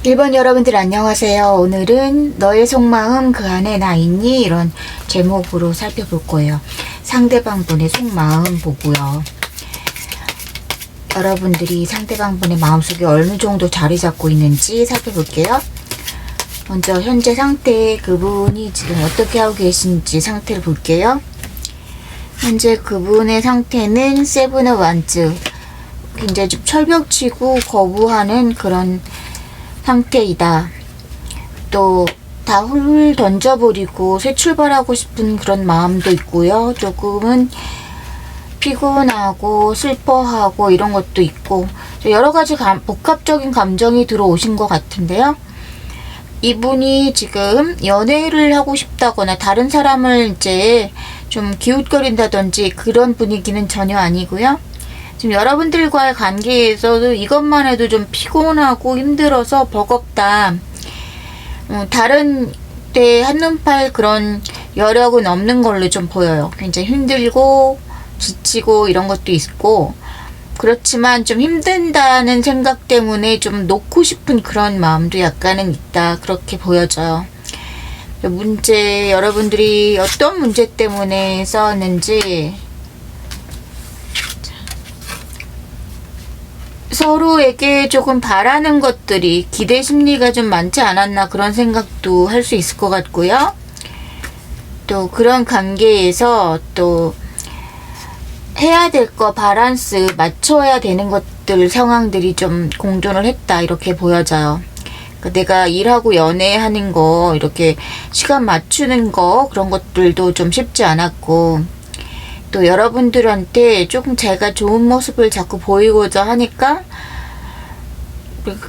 1번 여러분들 안녕하세요. 오늘은 너의 속마음 그 안에 나 있니? 이런 제목으로 살펴볼 거예요. 상대방 분의 속마음 보고요. 여러분들이 상대방 분의 마음속에 어느 정도 자리 잡고 있는지 살펴볼게요. 먼저 현재 상태, 그분이 지금 어떻게 하고 계신지 상태를 볼게요. 현재 그분의 상태는 세븐 오브 완즈, 굉장히 좀 철벽치고 거부하는 그런 상태이다. 또 다 훌훌 던져버리고 새 출발하고 싶은 그런 마음도 있고요. 조금은 피곤하고 슬퍼하고 이런 것도 있고 여러 가지 복합적인 감정이 들어오신 것 같은데요. 이분이 지금 연애를 하고 싶다거나 다른 사람을 이제 좀 기웃거린다든지 그런 분위기는 전혀 아니고요. 지금 여러분들과의 관계에서도 이것만 해도 좀 피곤하고 힘들어서 버겁다. 다른 때 한눈팔 그런 여력은 없는 걸로 좀 보여요. 굉장히 힘들고 지치고 이런 것도 있고, 그렇지만 좀 힘든다는 생각 때문에 좀 놓고 싶은 그런 마음도 약간은 있다. 그렇게 보여져요. 문제, 여러분들이 어떤 문제 때문에 싸웠는지, 서로에게 조금 바라는 것들이 기대 심리가 좀 많지 않았나 그런 생각도 할 수 있을 것 같고요. 또 그런 관계에서 또 해야 될 거 바란스 맞춰야 되는 것들 상황들이 좀 공존을 했다 이렇게 보여져요. 그러니까 내가 일하고 연애하는 거 이렇게 시간 맞추는 거 그런 것들도 좀 쉽지 않았고, 또 여러분들한테 조금 제가 좋은 모습을 자꾸 보이고자 하니까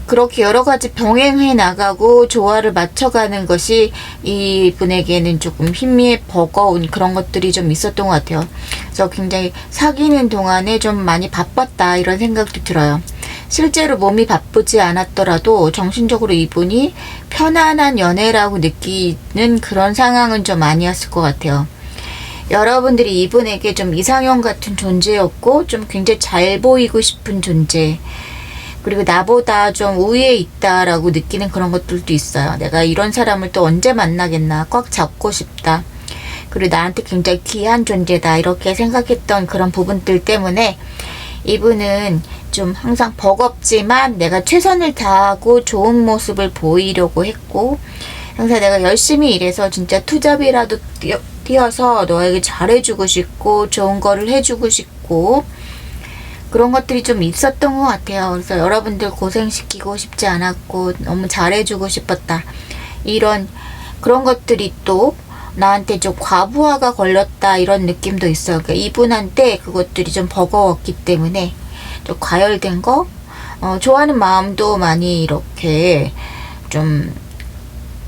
그렇게 여러 가지 병행해 나가고 조화를 맞춰가는 것이 이분에게는 조금 힘이 버거운 그런 것들이 좀 있었던 것 같아요. 그래서 굉장히 사귀는 동안에 좀 많이 바빴다 이런 생각도 들어요. 실제로 몸이 바쁘지 않았더라도 정신적으로 이분이 편안한 연애라고 느끼는 그런 상황은 좀 아니었을 것 같아요. 여러분들이 이분에게 좀 이상형 같은 존재였고 좀 굉장히 잘 보이고 싶은 존재, 그리고 나보다 좀 우위에 있다라고 느끼는 그런 것들도 있어요. 내가 이런 사람을 또 언제 만나겠나, 꽉 잡고 싶다, 그리고 나한테 굉장히 귀한 존재다 이렇게 생각했던 그런 부분들 때문에 이분은 좀 항상 버겁지만 내가 최선을 다하고 좋은 모습을 보이려고 했고, 항상 내가 열심히 일해서 진짜 투잡이라도 뛰어서 너에게 잘해주고 싶고 좋은 거를 해주고 싶고 그런 것들이 좀 있었던 것 같아요. 그래서 여러분들 고생시키고 싶지 않았고 너무 잘해주고 싶었다, 이런 그런 것들이 또 나한테 좀 과부하가 걸렸다 이런 느낌도 있어요. 그러니까 이분한테 그것들이 좀 버거웠기 때문에 좀 과열된 거, 좋아하는 마음도 많이 이렇게 좀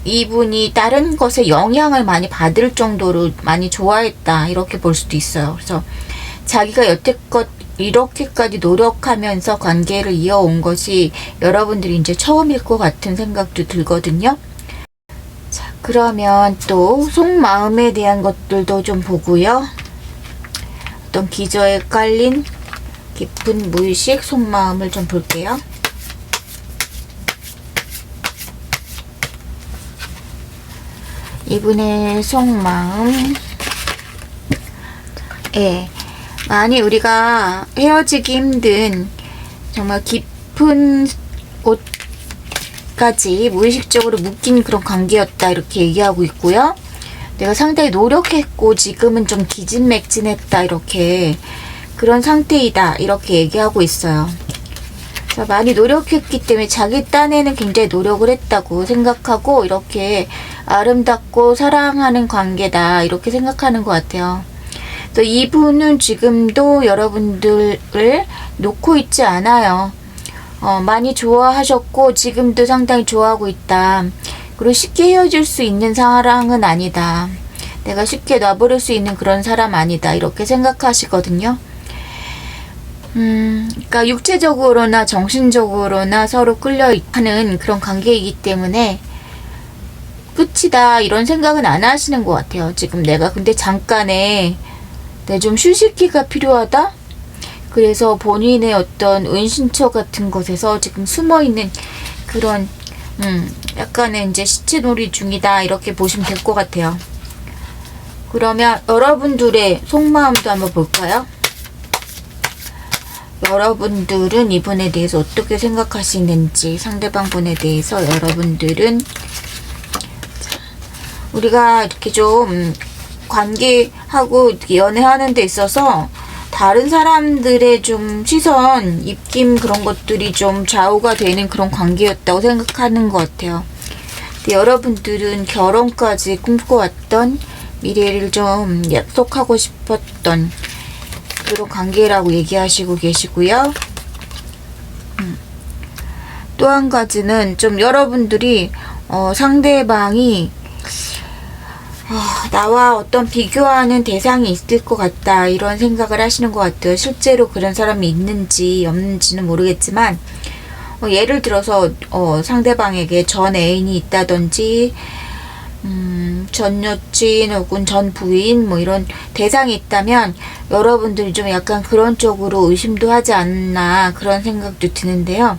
이분이 다른 것에 영향을 많이 받을 정도로 많이 좋아했다 이렇게 볼 수도 있어요. 그래서 자기가 여태껏 이렇게까지 노력하면서 관계를 이어온 것이 여러분들이 이제 처음일 것 같은 생각도 들거든요. 자, 그러면 또 속마음에 대한 것들도 좀 보고요. 어떤 기저에 깔린 깊은 무의식 속마음을 좀 볼게요. 이분의 속마음, 많이 우리가 헤어지기 힘든 정말 깊은 곳까지 무의식적으로 묶인 그런 관계였다 이렇게 얘기하고 있고요. 내가 상당히 노력했고 지금은 좀 기진맥진했다 이렇게 그런 상태이다 이렇게 얘기하고 있어요. 많이 노력했기 때문에 자기 딴에는 굉장히 노력을 했다고 생각하고 이렇게 아름답고 사랑하는 관계다 이렇게 생각하는 것 같아요. 또 이분은 지금도 여러분들을 놓고 있지 않아요. 많이 좋아하셨고 지금도 상당히 좋아하고 있다. 그리고 쉽게 헤어질 수 있는 사랑은 아니다. 내가 쉽게 놔버릴 수 있는 그런 사람 아니다 이렇게 생각하시거든요. 그러니까 육체적으로나 정신적으로나 서로 끌려하는 그런 관계이기 때문에 끝이다 이런 생각은 안 하시는 것 같아요. 지금 내가 근데 잠깐의 내 좀 휴식기가 필요하다? 그래서 본인의 어떤 은신처 같은 곳에서 지금 숨어있는 그런 약간의 이제 시치놀이 중이다 이렇게 보시면 될 것 같아요. 그러면 여러분들의 속마음도 한번 볼까요? 여러분들은 이분에 대해서 어떻게 생각하시는지, 상대방 분에 대해서 여러분들은, 우리가 이렇게 좀 관계하고 연애하는 데 있어서 다른 사람들의 좀 시선, 입김 그런 것들이 좀 좌우가 되는 그런 관계였다고 생각하는 것 같아요. 근데 여러분들은 결혼까지 꿈꿔왔던, 미래를 좀 약속하고 싶었던 그런 관계라고 얘기하시고 계시고요. 또 한 가지는 좀 여러분들이 상대방이 나와 어떤 비교하는 대상이 있을 것 같다 이런 생각을 하시는 것 같아요. 실제로 그런 사람이 있는지 없는지는 모르겠지만 예를 들어서 상대방에게 전 애인이 있다든지 전 여친 혹은 전 부인 뭐 이런 대상이 있다면 여러분들이 좀 약간 그런 쪽으로 의심도 하지 않나 그런 생각도 드는데요.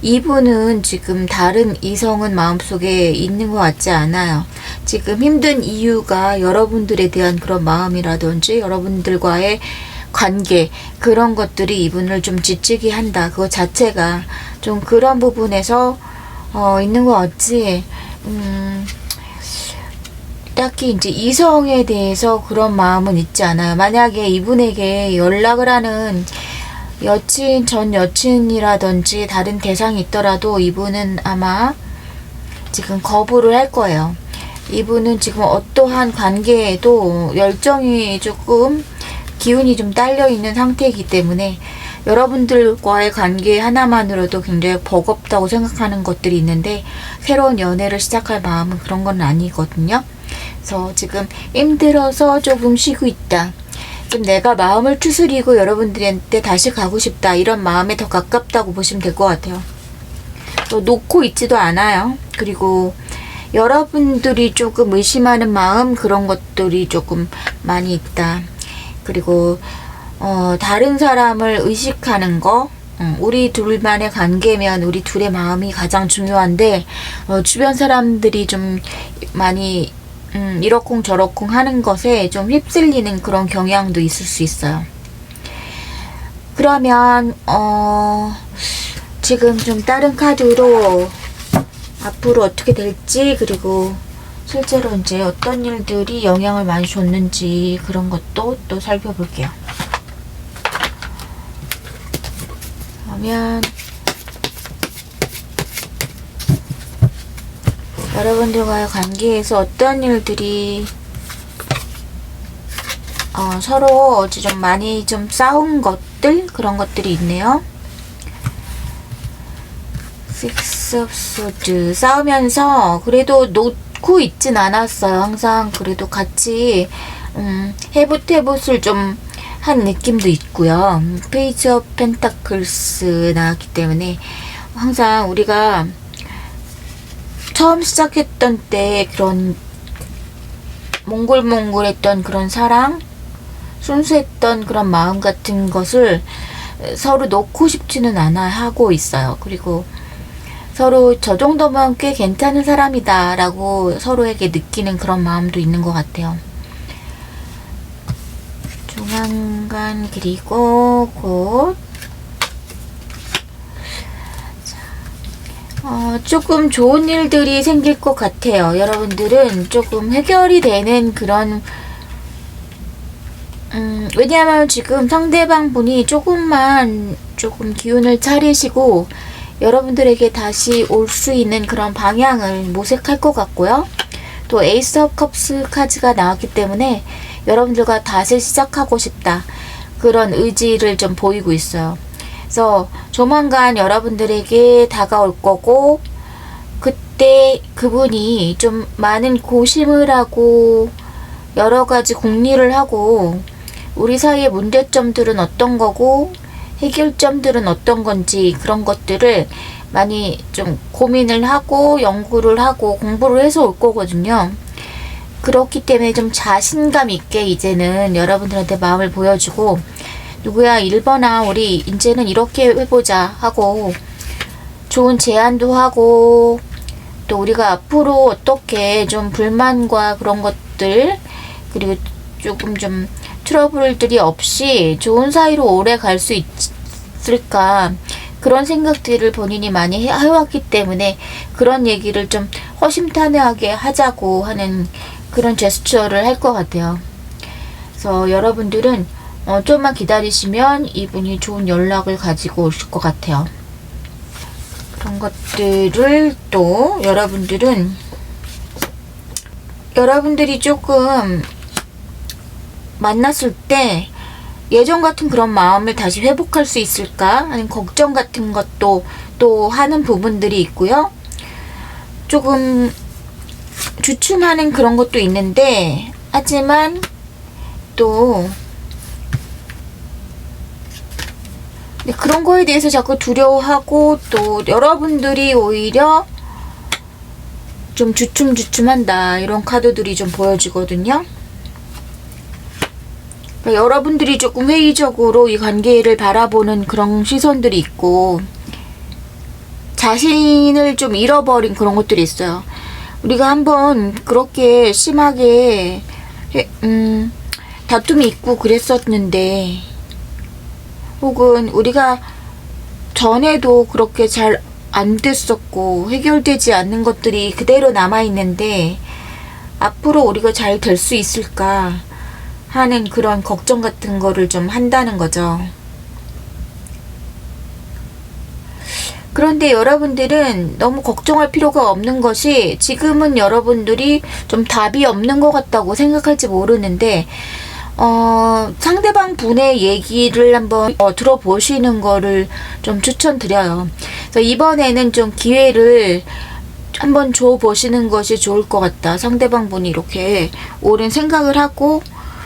이분은 지금 다른 이성은 마음속에 있는 것 같지 않아요. 지금 힘든 이유가 여러분들에 대한 그런 마음이라든지 여러분들과의 관계 그런 것들이 이분을 좀 지치게 한다. 그거 자체가 좀 그런 부분에서 있는 것 같지. 딱히 이제 이성에 대해서 그런 마음은 있지 않아요. 만약에 이분에게 연락을 하는 여친, 전 여친이라든지 다른 대상이 있더라도 이분은 아마 지금 거부를 할 거예요. 이분은 지금 어떠한 관계에도 열정이 조금 기운이 좀 딸려있는 상태이기 때문에 여러분들과의 관계 하나만으로도 굉장히 버겁다고 생각하는 것들이 있는데 새로운 연애를 시작할 마음은 그런 건 아니거든요. 그래서 지금 힘들어서 조금 쉬고 있다. 좀 내가 마음을 추스리고 여러분들한테 다시 가고 싶다. 이런 마음에 더 가깝다고 보시면 될 것 같아요. 또 놓고 있지도 않아요. 그리고 여러분들이 조금 의심하는 마음 그런 것들이 조금 많이 있다. 그리고 다른 사람을 의식하는 거 우리 둘만의 관계면 우리 둘의 마음이 가장 중요한데 주변 사람들이 좀 많이 이러쿵 저러쿵 하는 것에 좀 휩쓸리는 그런 경향도 있을 수 있어요. 그러면 지금 좀 다른 카드로 앞으로 어떻게 될지 그리고 실제로 이제 어떤 일들이 영향을 많이 줬는지 그런 것도 또 살펴볼게요. 그러면 여러분들과의 관계에서 어떤 일들이 서로 어제 좀 많이 좀 싸운 것들 그런 것들이 있네요. Six of Swords 싸우면서 그래도 놓고 있진 않았어요. 항상 그래도 같이 해붓해붓을 좀 한 느낌도 있고요. 페이지 오브 펜타클스 나왔기 때문에 항상 우리가 처음 시작했던 때 그런 몽골몽골했던 그런 사랑, 순수했던 그런 마음 같은 것을 서로 놓고 싶지는 않아 하고 있어요. 그리고 서로 저 정도면 꽤 괜찮은 사람이다 라고 서로에게 느끼는 그런 마음도 있는 것 같아요. 조만간 그리고 곧 조금 좋은 일들이 생길 것 같아요. 여러분들은 조금 해결이 되는 그런 왜냐하면 지금 상대방 분이 조금 기운을 차리시고 여러분들에게 다시 올 수 있는 그런 방향을 모색할 것 같고요. 또 에이스 오브 컵스 카드가 나왔기 때문에 여러분들과 다시 시작하고 싶다. 그런 의지를 좀 보이고 있어요. 그래서 조만간 여러분들에게 다가올 거고 그때 그분이 좀 많은 고심을 하고 여러 가지 궁리를 하고 우리 사이의 문제점들은 어떤 거고 해결점들은 어떤 건지 그런 것들을 많이 좀 고민을 하고 연구를 하고 공부를 해서 올 거거든요. 그렇기 때문에 좀 자신감 있게 이제는 여러분들한테 마음을 보여주고 누구야 1번아 우리 이제는 이렇게 해보자 하고 좋은 제안도 하고 또 우리가 앞으로 어떻게 좀 불만과 그런 것들, 그리고 조금 좀 트러블들이 없이 좋은 사이로 오래 갈 수 있을까, 그런 생각들을 본인이 많이 해왔기 때문에 그런 얘기를 좀 허심탄회하게 하자고 하는 그런 제스처를 할 것 같아요. 그래서 여러분들은 좀만 기다리시면 이분이 좋은 연락을 가지고 오실 것 같아요. 그런 것들을 또 여러분들이 조금 만났을 때 예전 같은 그런 마음을 다시 회복할 수 있을까 하는 걱정 같은 것도 또 하는 부분들이 있고요. 조금 주춤하는 그런 것도 있는데, 하지만 또 그런 거에 대해서 자꾸 두려워하고, 또 여러분들이 오히려 좀 주춤주춤한다, 이런 카드들이 좀 보여지거든요. 그러니까 여러분들이 조금 회의적으로 이 관계를 바라보는 그런 시선들이 있고, 자신을 좀 잃어버린 그런 것들이 있어요. 우리가 한번 그렇게 심하게 다툼이 있고 그랬었는데, 혹은 우리가 전에도 그렇게 잘 안 됐었고 해결되지 않는 것들이 그대로 남아있는데 앞으로 우리가 잘 될 수 있을까 하는 그런 걱정 같은 거를 좀 한다는 거죠. 그런데 여러분들은 너무 걱정할 필요가 없는 것이, 지금은 여러분들이 좀 답이 없는 것 같다고 생각할지 모르는데, 상대방 분의 얘기를 한번 들어보시는 거를 좀 추천드려요. 그래서 이번에는 좀 기회를 한번 줘보시는 것이 좋을 것 같다. 상대방 분이 이렇게 옳은 생각을 하고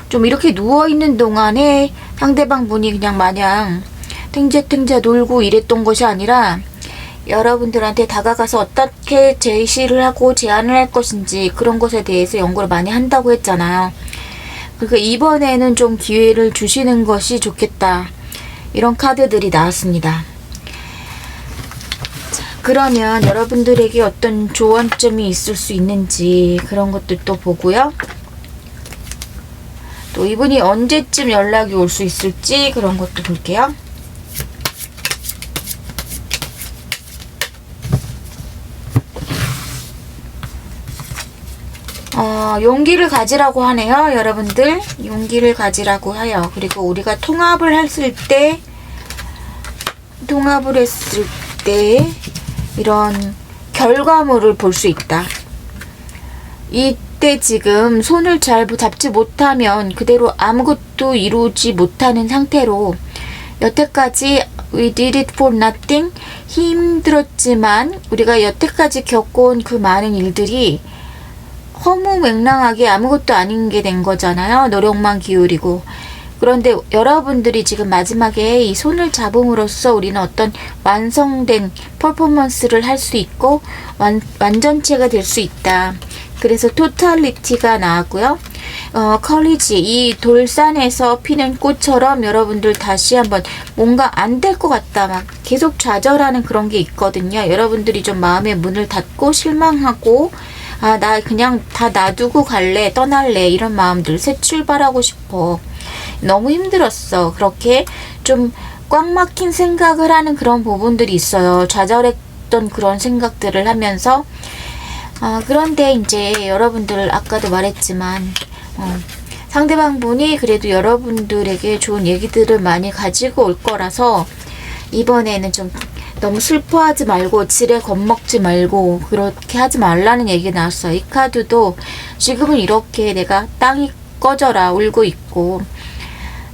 좀 이렇게 누워있는 동안에 상대방 분이 그냥 마냥 탱자탱자 놀고 이랬던 것이 아니라, 여러분들한테 다가가서 어떻게 제시를 하고 제안을 할 것인지 그런 것에 대해서 연구를 많이 한다고 했잖아요. 그러니까 이번에는 좀 기회를 주시는 것이 좋겠다, 이런 카드들이 나왔습니다. 자, 그러면 여러분들에게 어떤 조언점이 있을 수 있는지 그런 것들도 보고요. 또 이분이 언제쯤 연락이 올 수 있을지 그런 것도 볼게요. 용기를 가지라고 하네요. 여러분들 용기를 가지라고 해요. 그리고 우리가 통합을 했을 때 이런 결과물을 볼 수 있다. 이때 지금 손을 잘 잡지 못하면 그대로 아무것도 이루지 못하는 상태로, 여태까지 we did it for nothing, 힘들었지만 우리가 여태까지 겪어온 그 많은 일들이 허무맹랑하게 아무것도 아닌 게 된 거잖아요. 노력만 기울이고. 그런데 여러분들이 지금 마지막에 이 손을 잡음으로써 우리는 어떤 완성된 퍼포먼스를 할 수 있고 완전체가 될 수 있다. 그래서 토탈리티가 나왔고요. 커리지, 이 돌산에서 피는 꽃처럼 여러분들 다시 한번 뭔가 안 될 것 같다, 막 계속 좌절하는 그런 게 있거든요. 여러분들이 좀 마음의 문을 닫고 실망하고, 나 그냥 다 놔두고 갈래, 떠날래, 이런 마음들, 새 출발하고 싶어, 너무 힘들었어, 그렇게 좀 꽉 막힌 생각을 하는 그런 부분들이 있어요. 좌절했던 그런 생각들을 하면서. 그런데 이제 여러분들 아까도 말했지만 상대방 분이 그래도 여러분들에게 좋은 얘기들을 많이 가지고 올 거라서, 이번에는 좀 너무 슬퍼하지 말고 지레 겁먹지 말고 그렇게 하지 말라는 얘기가 나왔어요. 이 카드도 지금은 이렇게 내가 땅이 꺼져라 울고 있고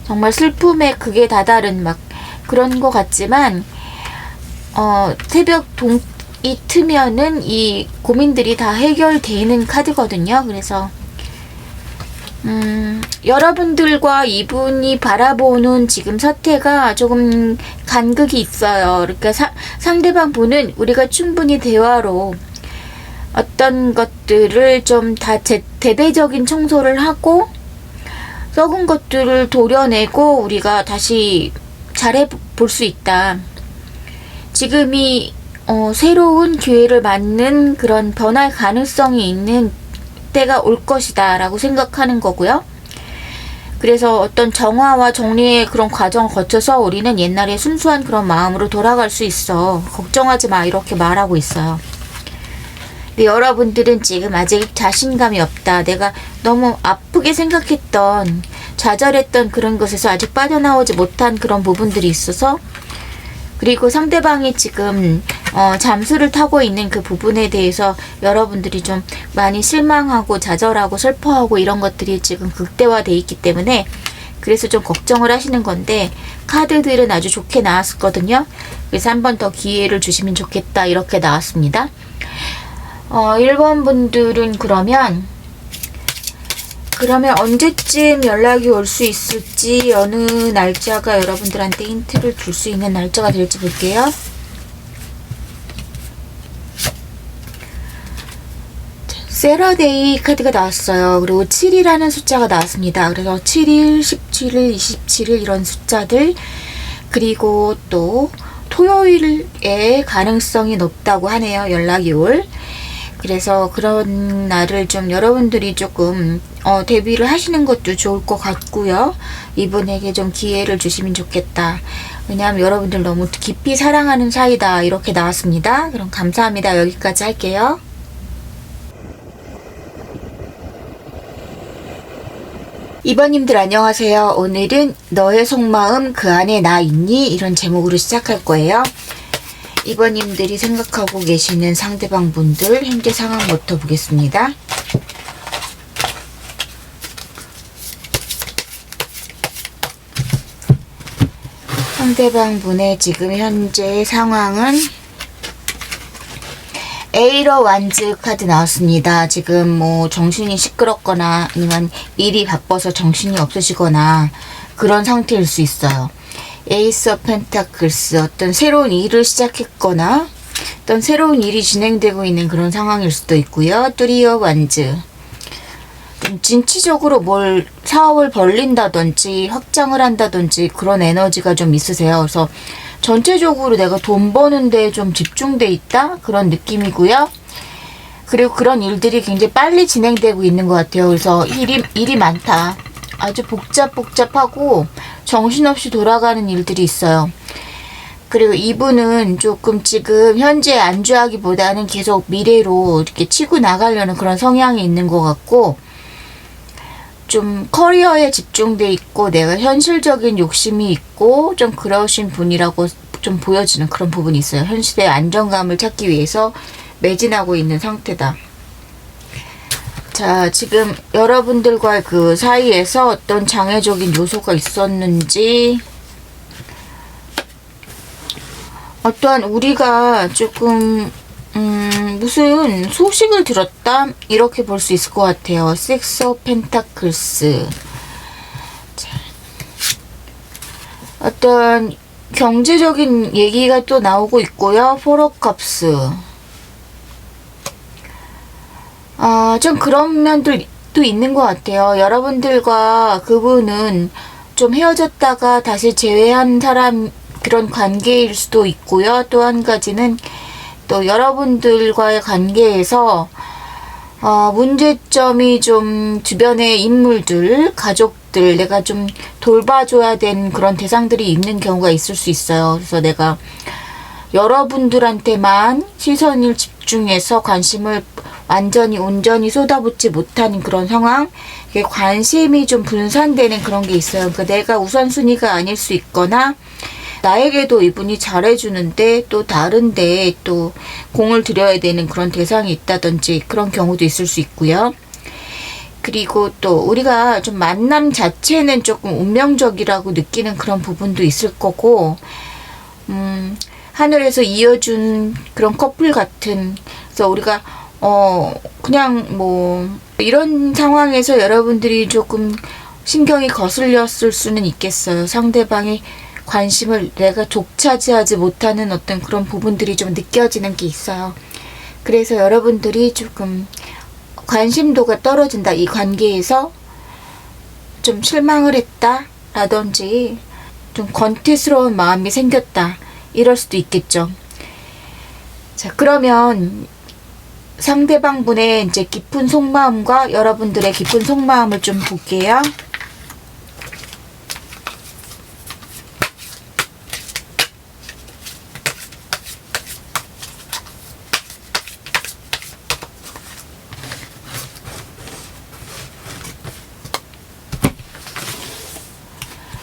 정말 슬픔에 극에 다다른 막 그런 것 같지만, 새벽 동이 트면은 이 고민들이 다 해결되는 카드거든요. 그래서 여러분들과 이분이 바라보는 지금 사태가 조금 간극이 있어요. 그러니까 상대방 분은 우리가 충분히 대화로 어떤 것들을 좀 다 대대적인 청소를 하고 썩은 것들을 도려내고 우리가 다시 잘해 볼 수 있다. 지금이 새로운 기회를 맞는 그런 변할 가능성이 있는 때가 올 것이다 라고 생각하는 거고요. 그래서 어떤 정화와 정리의 그런 과정을 거쳐서 우리는 옛날에 순수한 그런 마음으로 돌아갈 수 있어. 걱정하지 마, 이렇게 말하고 있어요. 근데 여러분들은 지금 아직 자신감이 없다. 내가 너무 아프게 생각했던, 좌절했던 그런 것에서 아직 빠져나오지 못한 그런 부분들이 있어서, 그리고 상대방이 지금 잠수를 타고 있는 그 부분에 대해서 여러분들이 좀 많이 실망하고 좌절하고 슬퍼하고 이런 것들이 지금 극대화돼 있기 때문에, 그래서 좀 걱정을 하시는 건데, 카드들은 아주 좋게 나왔었거든요. 그래서 한 번 더 기회를 주시면 좋겠다, 이렇게 나왔습니다. 1번 분들은 그러면 언제쯤 연락이 올 수 있을지, 어느 날짜가 여러분들한테 힌트를 줄 수 있는 날짜가 될지 볼게요. 세러데이 카드가 나왔어요. 그리고 7이라는 숫자가 나왔습니다. 그래서 7일, 17일, 27일 이런 숫자들, 그리고 또 토요일에 가능성이 높다고 하네요. 연락이 올. 그래서 그런 날을 좀 여러분들이 조금 대비를 하시는 것도 좋을 것 같고요. 이분에게 좀 기회를 주시면 좋겠다. 왜냐하면 여러분들 너무 깊이 사랑하는 사이다, 이렇게 나왔습니다. 그럼 감사합니다. 여기까지 할게요. 이번님들 안녕하세요. 오늘은 너의 속마음 그 안에 나 있니? 이런 제목으로 시작할 거예요. 이번님들이 생각하고 계시는 상대방 분들 현재 상황부터 보겠습니다. 상대방 분의 지금 현재 상황은 에이러 완즈 카드 나왔습니다. 지금 뭐 정신이 시끄럽거나 아니면 일이 바빠서 정신이 없으시거나 그런 상태일 수 있어요. 에이스 오브 펜타클스, 어떤 새로운 일을 시작했거나 어떤 새로운 일이 진행되고 있는 그런 상황일 수도 있고요. 쓰리 오브 완즈, 좀 진취적으로 뭘 사업을 벌린다든지 확장을 한다든지 그런 에너지가 좀 있으세요. 그래서 전체적으로 내가 돈 버는데 좀 집중돼 있다, 그런 느낌이고요. 그리고 그런 일들이 굉장히 빨리 진행되고 있는 것 같아요. 그래서 일이 많다. 아주 복잡하고 정신없이 돌아가는 일들이 있어요. 그리고 이분은 조금 지금 현재 안주하기보다는 계속 미래로 이렇게 치고 나가려는 그런 성향이 있는 것 같고, 좀 커리어에 집중돼 있고 내가 현실적인 욕심이 있고 좀 그러신 분이라고 좀 보여지는 그런 부분이 있어요. 현실의 안정감을 찾기 위해서 매진하고 있는 상태다. 자, 지금 여러분들과 그 사이에서 어떤 장애적인 요소가 있었는지, 어떠한 우리가 조금 무슨 소식을 들었다, 이렇게 볼 수 있을 것 같아요. 식스 오브 펜타클스. 어떤 경제적인 얘기가 또 나오고 있고요. 포 오브 컵스. 좀 그런 면들도 있는 것 같아요. 여러분들과 그분은 좀 헤어졌다가 다시 재회한 사람, 그런 관계일 수도 있고요. 또 한 가지는 또 여러분들과의 관계에서 문제점이 좀 주변의 인물들, 가족들, 내가 좀 돌봐줘야 되는 그런 대상들이 있는 경우가 있을 수 있어요. 그래서 내가 여러분들한테만 시선을 집중해서 관심을 완전히 온전히 쏟아붓지 못하는 그런 상황, 관심이 좀 분산되는 그런 게 있어요. 그러니까 내가 우선순위가 아닐 수 있거나, 나에게도 이분이 잘해주는데 또 다른데 또 공을 들여야 되는 그런 대상이 있다든지 그런 경우도 있을 수 있고요. 그리고 또 우리가 좀 만남 자체는 조금 운명적이라고 느끼는 그런 부분도 있을 거고, 하늘에서 이어준 그런 커플 같은, 그래서 우리가 그냥 뭐 이런 상황에서 여러분들이 조금 신경이 거슬렸을 수는 있겠어요. 상대방의 관심을 내가 독차지하지 못하는 어떤 그런 부분들이 좀 느껴지는 게 있어요. 그래서 여러분들이 조금 관심도가 떨어진다, 이 관계에서 좀 실망을 했다 라든지 좀 권태스러운 마음이 생겼다, 이럴 수도 있겠죠. 자, 그러면 상대방 분의 이제 깊은 속마음과 여러분들의 깊은 속마음을 좀 볼게요.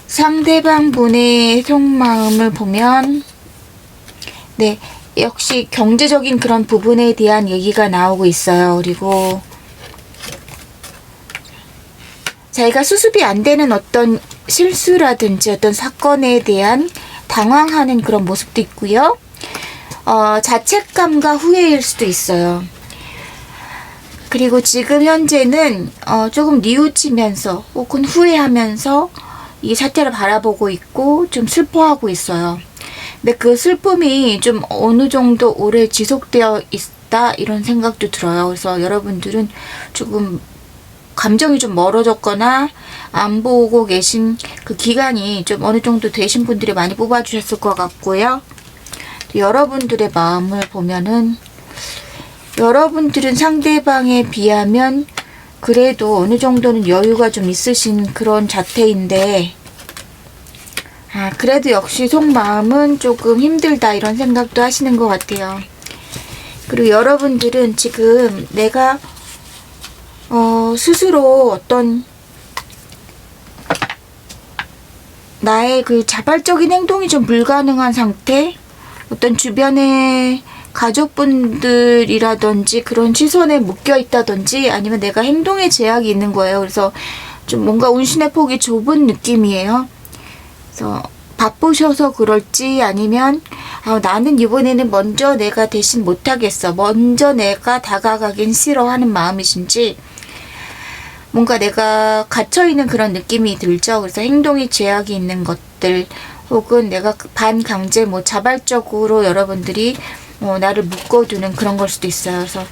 상대방 분의 속마음을 보면, 네, 역시 경제적인 그런 부분에 대한 얘기가 나오고 있어요. 그리고 자기가 수습이 안 되는 어떤 실수라든지 어떤 사건에 대한 당황하는 그런 모습도 있고요. 자책감과 후회일 수도 있어요. 그리고 지금 현재는 조금 뉘우치면서 혹은 후회하면서 이 사태를 바라보고 있고 좀 슬퍼하고 있어요. 근데 그 슬픔이 좀 어느 정도 오래 지속되어 있다 이런 생각도 들어요. 그래서 여러분들은 조금 감정이 좀 멀어졌거나 안 보고 계신 그 기간이 좀 어느 정도 되신 분들이 많이 뽑아주셨을 것 같고요. 여러분들의 마음을 보면은 여러분들은 상대방에 비하면 그래도 어느 정도는 여유가 좀 있으신 그런 자태인데, 그래도 역시 속마음은 조금 힘들다 이런 생각도 하시는 것 같아요. 그리고 여러분들은 지금 내가 스스로 어떤 나의 그 자발적인 행동이 좀 불가능한 상태, 어떤 주변의 가족분들이라든지 그런 시선에 묶여 있다든지 아니면 내가 행동에 제약이 있는 거예요. 그래서 좀 뭔가 운신의 폭이 좁은 느낌이에요. 그래서 바쁘셔서 그럴지 아니면 나는 이번에는 먼저 내가 대신 못하겠어. 먼저 내가 다가가긴 싫어하는 마음이신지 뭔가 내가 갇혀있는 그런 느낌이 들죠. 그래서 행동에 제약이 있는 것들 혹은 내가 반강제 자발적으로 여러분들이 나를 묶어두는 그런 걸 수도 있어요. 그래서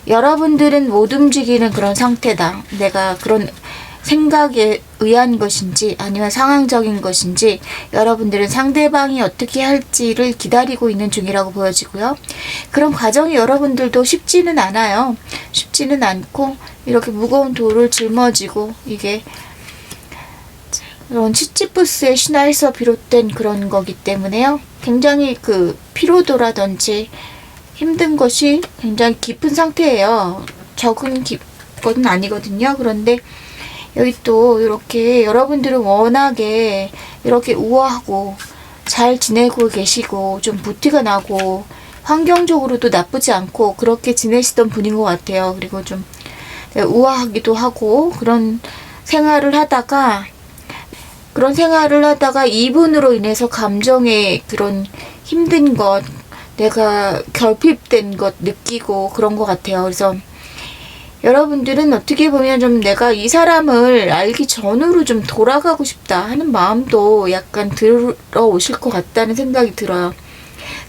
여러분들은 못 움직이는 그런 상태다. 내가 그런 생각에 의한 것인지 아니면 상황적인 것인지 여러분들은 상대방이 어떻게 할지를 기다리고 있는 중이라고 보여지고요. 그런 과정이 여러분들도 쉽지는 않아요. 쉽지는 않고 이렇게 무거운 돌을 짊어지고 이게 그런 시지프스의 신화에서 비롯된 그런 거기 때문에요. 굉장히 그 피로도라든지 힘든 것이 굉장히 깊은 상태예요. 적은 건 아니거든요. 그런데 여기 또 이렇게 여러분들은 워낙에 이렇게 우아하고 잘 지내고 계시고 좀 부티가 나고 환경적으로도 나쁘지 않고 그렇게 지내시던 분인 것 같아요. 그리고 좀 우아하기도 하고 그런 생활을 하다가 이분으로 인해서 감정의 그런 힘든 것, 내가 결핍된 것 느끼고 그런 것 같아요. 그래서 여러분들은 어떻게 보면 좀 내가 이 사람을 알기 전으로 좀 돌아가고 싶다 하는 마음도 약간 들어오실 것 같다는 생각이 들어요.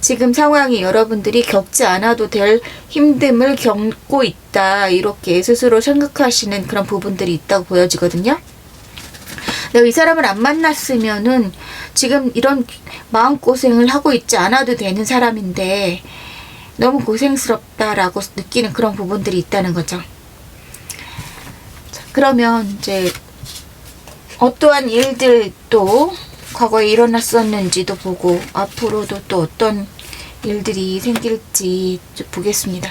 지금 상황이 여러분들이 겪지 않아도 될 힘듦을 겪고 있다 이렇게 스스로 생각하시는 그런 부분들이 있다고 보여지거든요. 내가 이 사람을 안 만났으면은 지금 이런 마음고생을 하고 있지 않아도 되는 사람인데 너무 고생스럽다라고 느끼는 그런 부분들이 있다는 거죠. 자, 그러면 이제 어떠한 일들도 과거에 일어났었는지도 보고 앞으로도 또 어떤 일들이 생길지 좀 보겠습니다.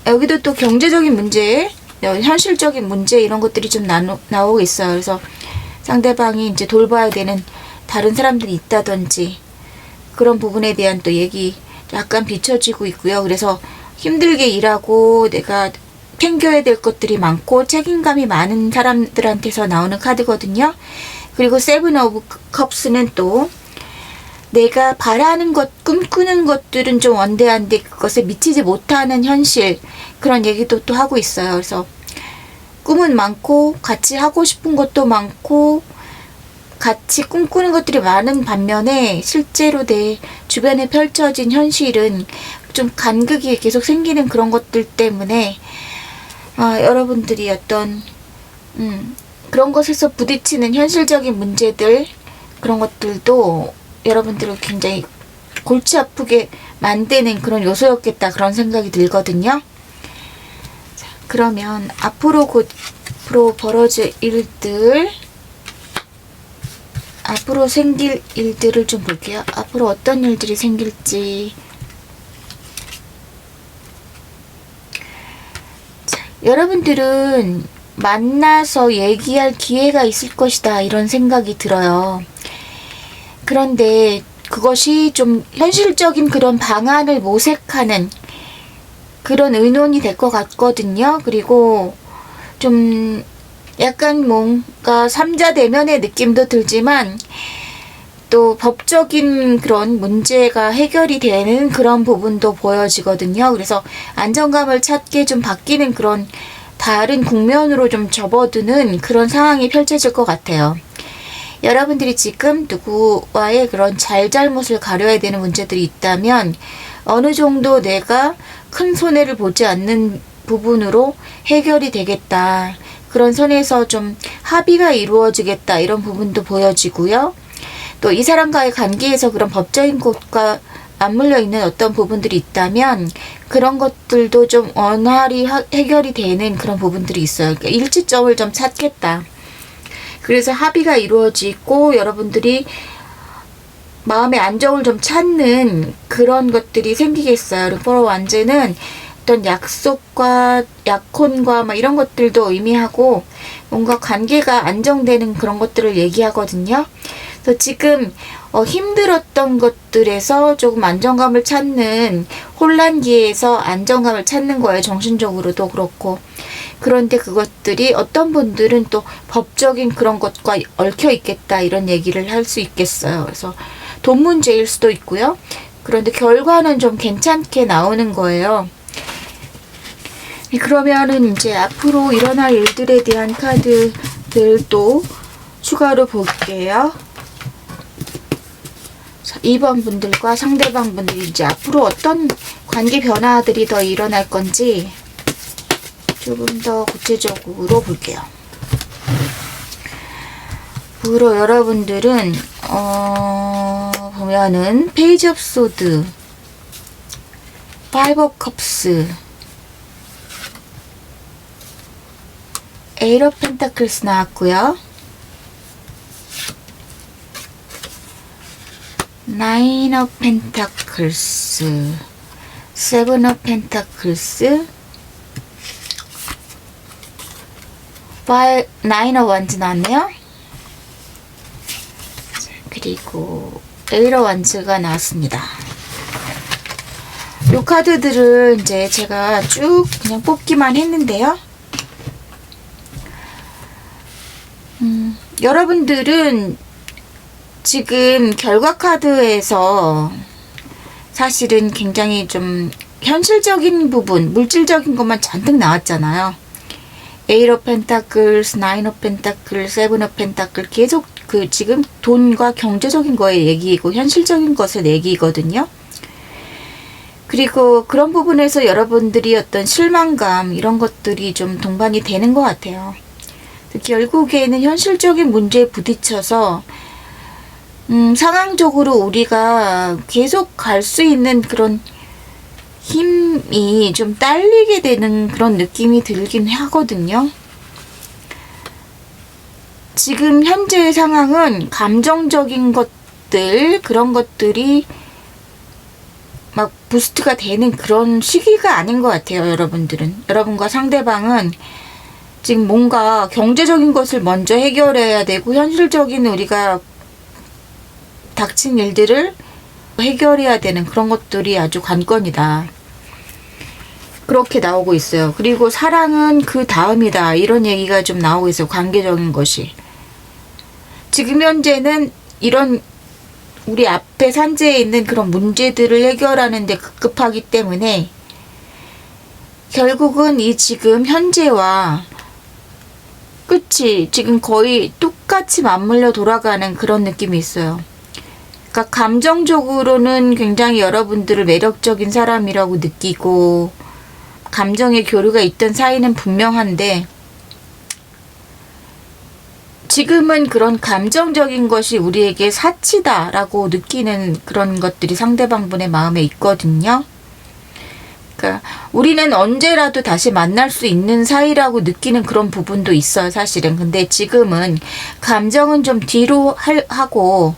여기도 또 경제적인 문제, 현실적인 문제 이런 것들이 좀 나오고 있어요. 그래서 상대방이 이제 돌봐야 되는 다른 사람들이 있다든지 그런 부분에 대한 또 얘기 약간 비춰지고 있고요. 그래서 힘들게 일하고 내가 챙겨야 될 것들이 많고 책임감이 많은 사람들한테서 나오는 카드거든요. 그리고 세븐 오브 컵스는 또 내가 바라는 것, 꿈꾸는 것들은 좀 원대한데 그것에 미치지 못하는 현실 그런 얘기도 또 하고 있어요. 그래서 꿈은 많고 같이 하고 싶은 것도 많고 같이 꿈꾸는 것들이 많은 반면에 실제로 내 주변에 펼쳐진 현실은 좀 간극이 계속 생기는 그런 것들 때문에 여러분들이 어떤 그런 것에서 부딪히는 현실적인 문제들 그런 것들도 여러분들을 굉장히 골치 아프게 만드는 그런 요소였겠다 그런 생각이 들거든요. 자, 그러면 앞으로 벌어질 일들, 앞으로 생길 일들을 좀 볼게요. 앞으로 어떤 일들이 생길지. 자, 여러분들은 만나서 얘기할 기회가 있을 것이다 이런 생각이 들어요. 그런데 그것이 좀 현실적인 그런 방안을 모색하는 그런 의논이 될 것 같거든요. 그리고 좀 약간 뭔가 삼자 대면의 느낌도 들지만 또 법적인 그런 문제가 해결이 되는 그런 부분도 보여지거든요. 그래서 안정감을 찾게 좀 바뀌는 그런 다른 국면으로 좀 접어드는 그런 상황이 펼쳐질 것 같아요. 여러분들이 지금 누구와의 그런 잘잘못을 가려야 되는 문제들이 있다면 어느 정도 내가 큰 손해를 보지 않는 부분으로 해결이 되겠다. 그런 선에서 좀 합의가 이루어지겠다. 이런 부분도 보여지고요. 또 이 사람과의 관계에서 그런 법적인 것과 맞물려 있는 어떤 부분들이 있다면 그런 것들도 좀 원활히 해결이 되는 그런 부분들이 있어요. 그러니까 일치점을 좀 찾겠다. 그래서 합의가 이루어지고 여러분들이 마음의 안정을 좀 찾는 그런 것들이 생기겠어요. 포로 완제는 어떤 약속과 약혼과 막 이런 것들도 의미하고 뭔가 관계가 안정되는 그런 것들을 얘기하거든요. 그래서 지금 힘들었던 것들에서 조금 안정감을 찾는 혼란기에서 안정감을 찾는 거예요. 정신적으로도 그렇고. 그런데 그것들이 어떤 분들은 또 법적인 그런 것과 얽혀 있겠다 이런 얘기를 할 수 있겠어요. 그래서 돈 문제일 수도 있고요. 그런데 결과는 좀 괜찮게 나오는 거예요. 그러면은 이제 앞으로 일어날 일들에 대한 카드들도 추가로 볼게요. 자, 2번 분들과 상대방 분들이 이제 앞으로 어떤 관계 변화들이 더 일어날 건지 조금 더 구체적으로 볼게요. 앞으로 여러분들은 보면은 페이지 오브 소드, 파이브 오브 컵스, 에이트 오브 펜타클스 나왔고요. 나인 오브 펜타클스, 세븐 오브 펜타클스, 나인 오브 원즈 나왔네요. 그리고 에이트 오브 원즈가 나왔습니다. 이 카드들을 이제 제가 쭉 그냥 뽑기만 했는데요. 여러분들은 지금 결과 카드에서 사실은 굉장히 좀 현실적인 부분, 물질적인 것만 잔뜩 나왔잖아요. 에이트 오브 펜타클스, 나인 오브 펜타클, 세븐 오브 펜타클 계속 그 지금 돈과 경제적인 거에 얘기이고 현실적인 것을 얘기거든요. 그리고 그런 부분에서 여러분들이 어떤 실망감 이런 것들이 좀 동반이 되는 것 같아요. 결국에는 현실적인 문제에 부딪혀서 상황적으로 우리가 계속 갈 수 있는 그런 힘이 좀 딸리게 되는 그런 느낌이 들긴 하거든요. 지금 현재의 상황은 감정적인 것들, 그런 것들이 막 부스트가 되는 그런 시기가 아닌 것 같아요, 여러분들은. 여러분과 상대방은 지금 뭔가 경제적인 것을 먼저 해결해야 되고 현실적인 우리가 닥친 일들을 해결해야 되는 그런 것들이 아주 관건이다. 그렇게 나오고 있어요. 그리고 사랑은 그 다음이다. 이런 얘기가 좀 나오고 있어요. 관계적인 것이. 지금 현재는 이런 우리 앞에 산재에 있는 그런 문제들을 해결하는 데 급급하기 때문에 결국은 이 지금 현재와 끝이 지금 거의 똑같이 맞물려 돌아가는 그런 느낌이 있어요. 그러니까 감정적으로는 굉장히 여러분들을 매력적인 사람이라고 느끼고 감정의 교류가 있던 사이는 분명한데 지금은 그런 감정적인 것이 우리에게 사치다라고 느끼는 그런 것들이 상대방 분의 마음에 있거든요. 그러니까 우리는 언제라도 다시 만날 수 있는 사이라고 느끼는 그런 부분도 있어요, 사실은. 근데 지금은 감정은 좀 뒤로 하고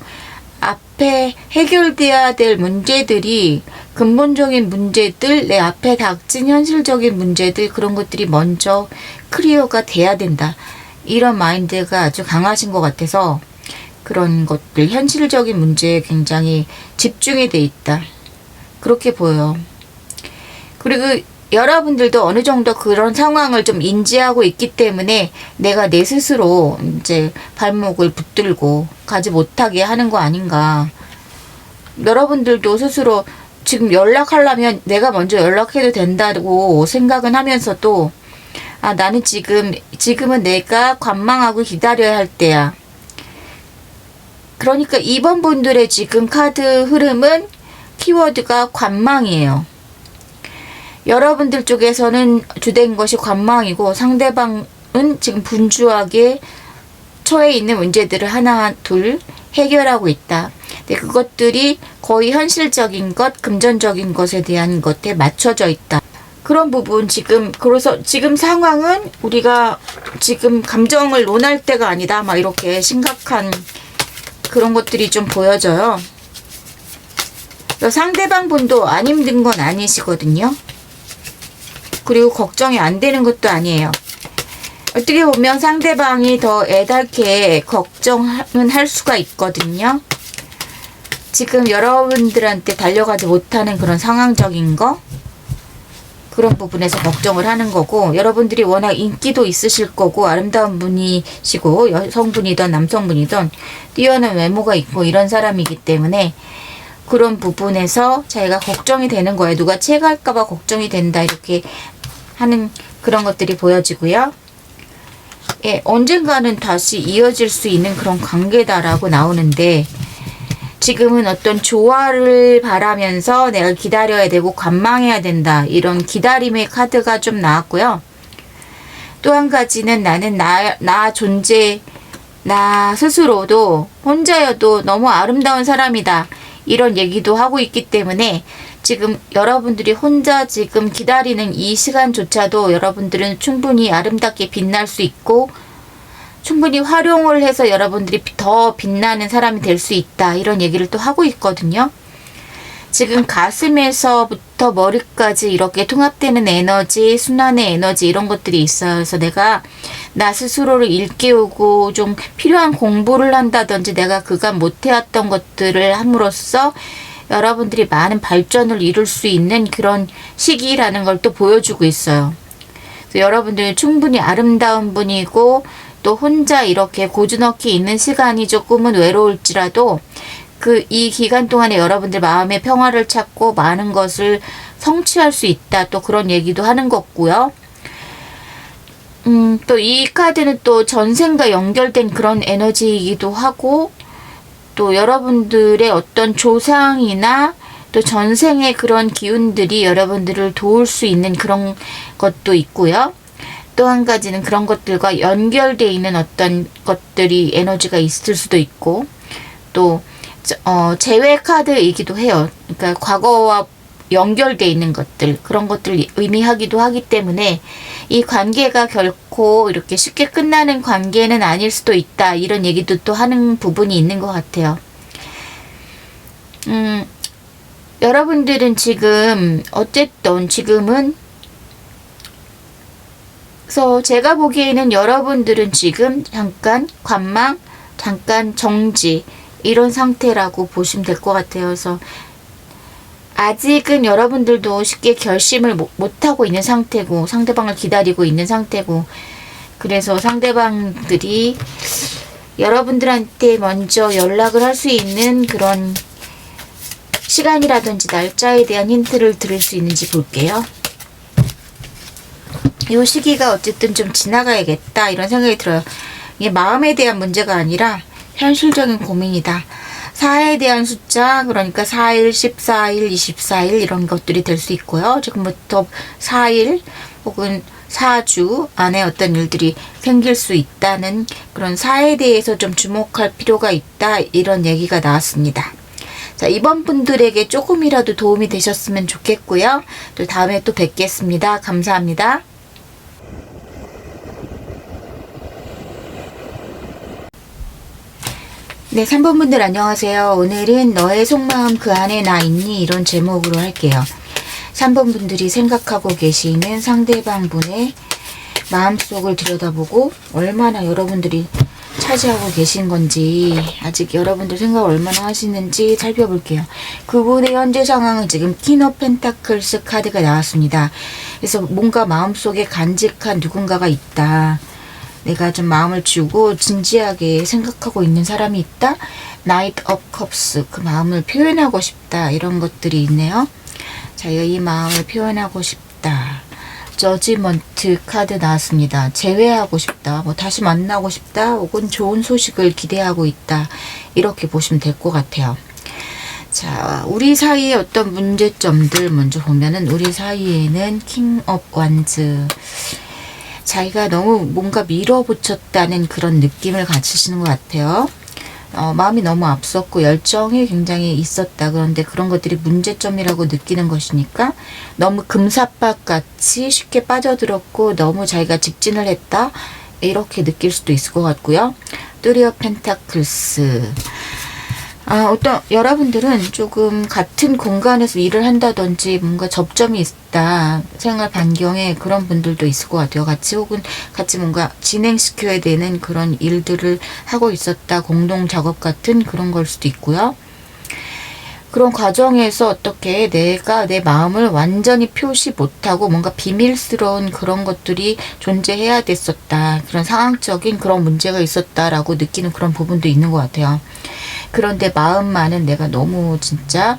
앞에 해결돼야 될 문제들이, 근본적인 문제들, 내 앞에 닥친 현실적인 문제들, 그런 것들이 먼저 클리어가 돼야 된다. 이런 마인드가 아주 강하신 것 같아서 그런 것들, 현실적인 문제에 굉장히 집중이 돼 있다. 그렇게 보여요. 그리고 여러분들도 어느 정도 그런 상황을 좀 인지하고 있기 때문에 내가 내 스스로 이제 발목을 붙들고 가지 못하게 하는 거 아닌가. 여러분들도 스스로 지금 연락하려면 내가 먼저 연락해도 된다고 생각은 하면서도, 아, 나는 지금은 내가 관망하고 기다려야 할 때야. 그러니까 이번 분들의 지금 카드 흐름은 키워드가 관망이에요. 여러분들 쪽에서는 주된 것이 관망이고, 상대방은 지금 분주하게 처해 있는 문제들을 하나 둘 해결하고 있다. 근데 그것들이 거의 현실적인 것, 금전적인 것에 대한 것에 맞춰져 있다. 그런 부분 그래서 지금 상황은 우리가 지금 감정을 논할 때가 아니다. 막 이렇게 심각한 그런 것들이 좀 보여져요. 상대방 분도 안 힘든 건 아니시거든요. 그리고 걱정이 안 되는 것도 아니에요. 어떻게 보면 상대방이 더 애달게 걱정은 할 수가 있거든요. 지금 여러분들한테 달려가지 못하는 그런 상황적인 거, 그런 부분에서 걱정을 하는 거고, 여러분들이 워낙 인기도 있으실 거고, 아름다운 분이시고, 여성분이든 남성분이든 뛰어난 외모가 있고 이런 사람이기 때문에 그런 부분에서 자기가 걱정이 되는 거예요. 누가 체할까봐 걱정이 된다, 이렇게 하는 그런 것들이 보여지고요. 예, 언젠가는 다시 이어질 수 있는 그런 관계다라고 나오는데, 지금은 어떤 조화를 바라면서 내가 기다려야 되고 관망해야 된다, 이런 기다림의 카드가 좀 나왔고요. 또 한 가지는 나는 나 존재, 나 스스로도 혼자여도 너무 아름다운 사람이다, 이런 얘기도 하고 있기 때문에 지금 여러분들이 혼자 지금 기다리는 이 시간조차도 여러분들은 충분히 아름답게 빛날 수 있고, 충분히 활용을 해서 여러분들이 더 빛나는 사람이 될 수 있다, 이런 얘기를 또 하고 있거든요. 지금 가슴에서부터 머리까지 이렇게 통합되는 에너지, 순환의 에너지, 이런 것들이 있어요. 그래서 내가 나 스스로를 일깨우고 좀 필요한 공부를 한다든지, 내가 그간 못해왔던 것들을 함으로써 여러분들이 많은 발전을 이룰 수 있는 그런 시기라는 걸 또 보여주고 있어요. 그래서 여러분들은 충분히 아름다운 분이고, 또 혼자 이렇게 고즈넉히 있는 시간이 조금은 외로울지라도 이 기간 동안에 여러분들 마음의 평화를 찾고 많은 것을 성취할 수 있다, 또 그런 얘기도 하는 거고요. 또 이 카드는 또 전생과 연결된 그런 에너지이기도 하고, 또 여러분들의 어떤 조상이나 또 전생의 그런 기운들이 여러분들을 도울 수 있는 그런 것도 있고요. 또 한 가지는 그런 것들과 연결되어 있는 어떤 것들이 에너지가 있을 수도 있고, 또 재회 카드이기도 해요. 그러니까 과거와 연결되어 있는 것들, 그런 것들을 의미하기도 하기 때문에 이 관계가 결코 이렇게 쉽게 끝나는 관계는 아닐 수도 있다, 이런 얘기도 또 하는 부분이 있는 것 같아요. 여러분들은 지금 어쨌든 지금은, 그래서 제가 보기에는 여러분들은 지금 잠깐 관망, 잠깐 정지, 이런 상태라고 보시면 될 것 같아요. 그래서 아직은 여러분들도 쉽게 결심을 못하고 있는 상태고, 상대방을 기다리고 있는 상태고, 그래서 상대방들이 여러분들한테 먼저 연락을 할 수 있는 그런 시간이라든지 날짜에 대한 힌트를 들을 수 있는지 볼게요. 이 시기가 어쨌든 좀 지나가야겠다, 이런 생각이 들어요. 이게 마음에 대한 문제가 아니라 현실적인 고민이다. 4에 대한 숫자, 그러니까 4일, 14일, 24일 이런 것들이 될 수 있고요. 지금부터 4일 혹은 4주 안에 어떤 일들이 생길 수 있다는 그런 4에 대해서 좀 주목할 필요가 있다, 이런 얘기가 나왔습니다. 자, 이번 분들에게 조금이라도 도움이 되셨으면 좋겠고요. 또 다음에 또 뵙겠습니다. 감사합니다. 네, 3번 분들 안녕하세요. 오늘은 너의 속마음 그 안에 나 있니? 이런 제목으로 할게요. 3번 분들이 생각하고 계시는 상대방 분의 마음속을 들여다보고 얼마나 여러분들이 차지하고 계신 건지, 아직 여러분들 생각을 얼마나 하시는지 살펴볼게요. 그분의 현재 상황은 지금 퀸 오브 펜타클스 카드가 나왔습니다. 그래서 뭔가 마음속에 간직한 누군가가 있다. 내가 좀 마음을 주고 진지하게 생각하고 있는 사람이 있다. 나이트 오브 컵스, 그 마음을 표현하고 싶다. 이런 것들이 있네요. 자, 이 마음을 표현하고 싶다. 저지먼트 카드 나왔습니다. 재회하고 싶다. 뭐 다시 만나고 싶다. 혹은 좋은 소식을 기대하고 있다. 이렇게 보시면 될 것 같아요. 자, 우리 사이의 어떤 문제점들 먼저 보면은, 우리 사이에는 킹 오브 완즈, 자기가 너무 뭔가 밀어붙였다는 그런 느낌을 가지시는 것 같아요. 마음이 너무 앞섰고 열정이 굉장히 있었다. 그런데 그런 것들이 문제점이라고 느끼는 것이니까 너무 금사빠 같이 쉽게 빠져들었고 너무 자기가 직진을 했다. 이렇게 느낄 수도 있을 것 같고요. 쓰리 오브 펜타클스. 어떤 여러분들은 조금 같은 공간에서 일을 한다든지 뭔가 접점이 있다, 생활 반경에 그런 분들도 있을 것 같아요. 혹은 같이 뭔가 진행시켜야 되는 그런 일들을 하고 있었다, 공동 작업 같은 그런 걸 수도 있고요. 그런 과정에서 어떻게 내가 내 마음을 완전히 표시 못하고 뭔가 비밀스러운 그런 것들이 존재해야 됐었다, 그런 상황적인 그런 문제가 있었다라고 느끼는 그런 부분도 있는 것 같아요. 그런데 마음만은 내가 너무 진짜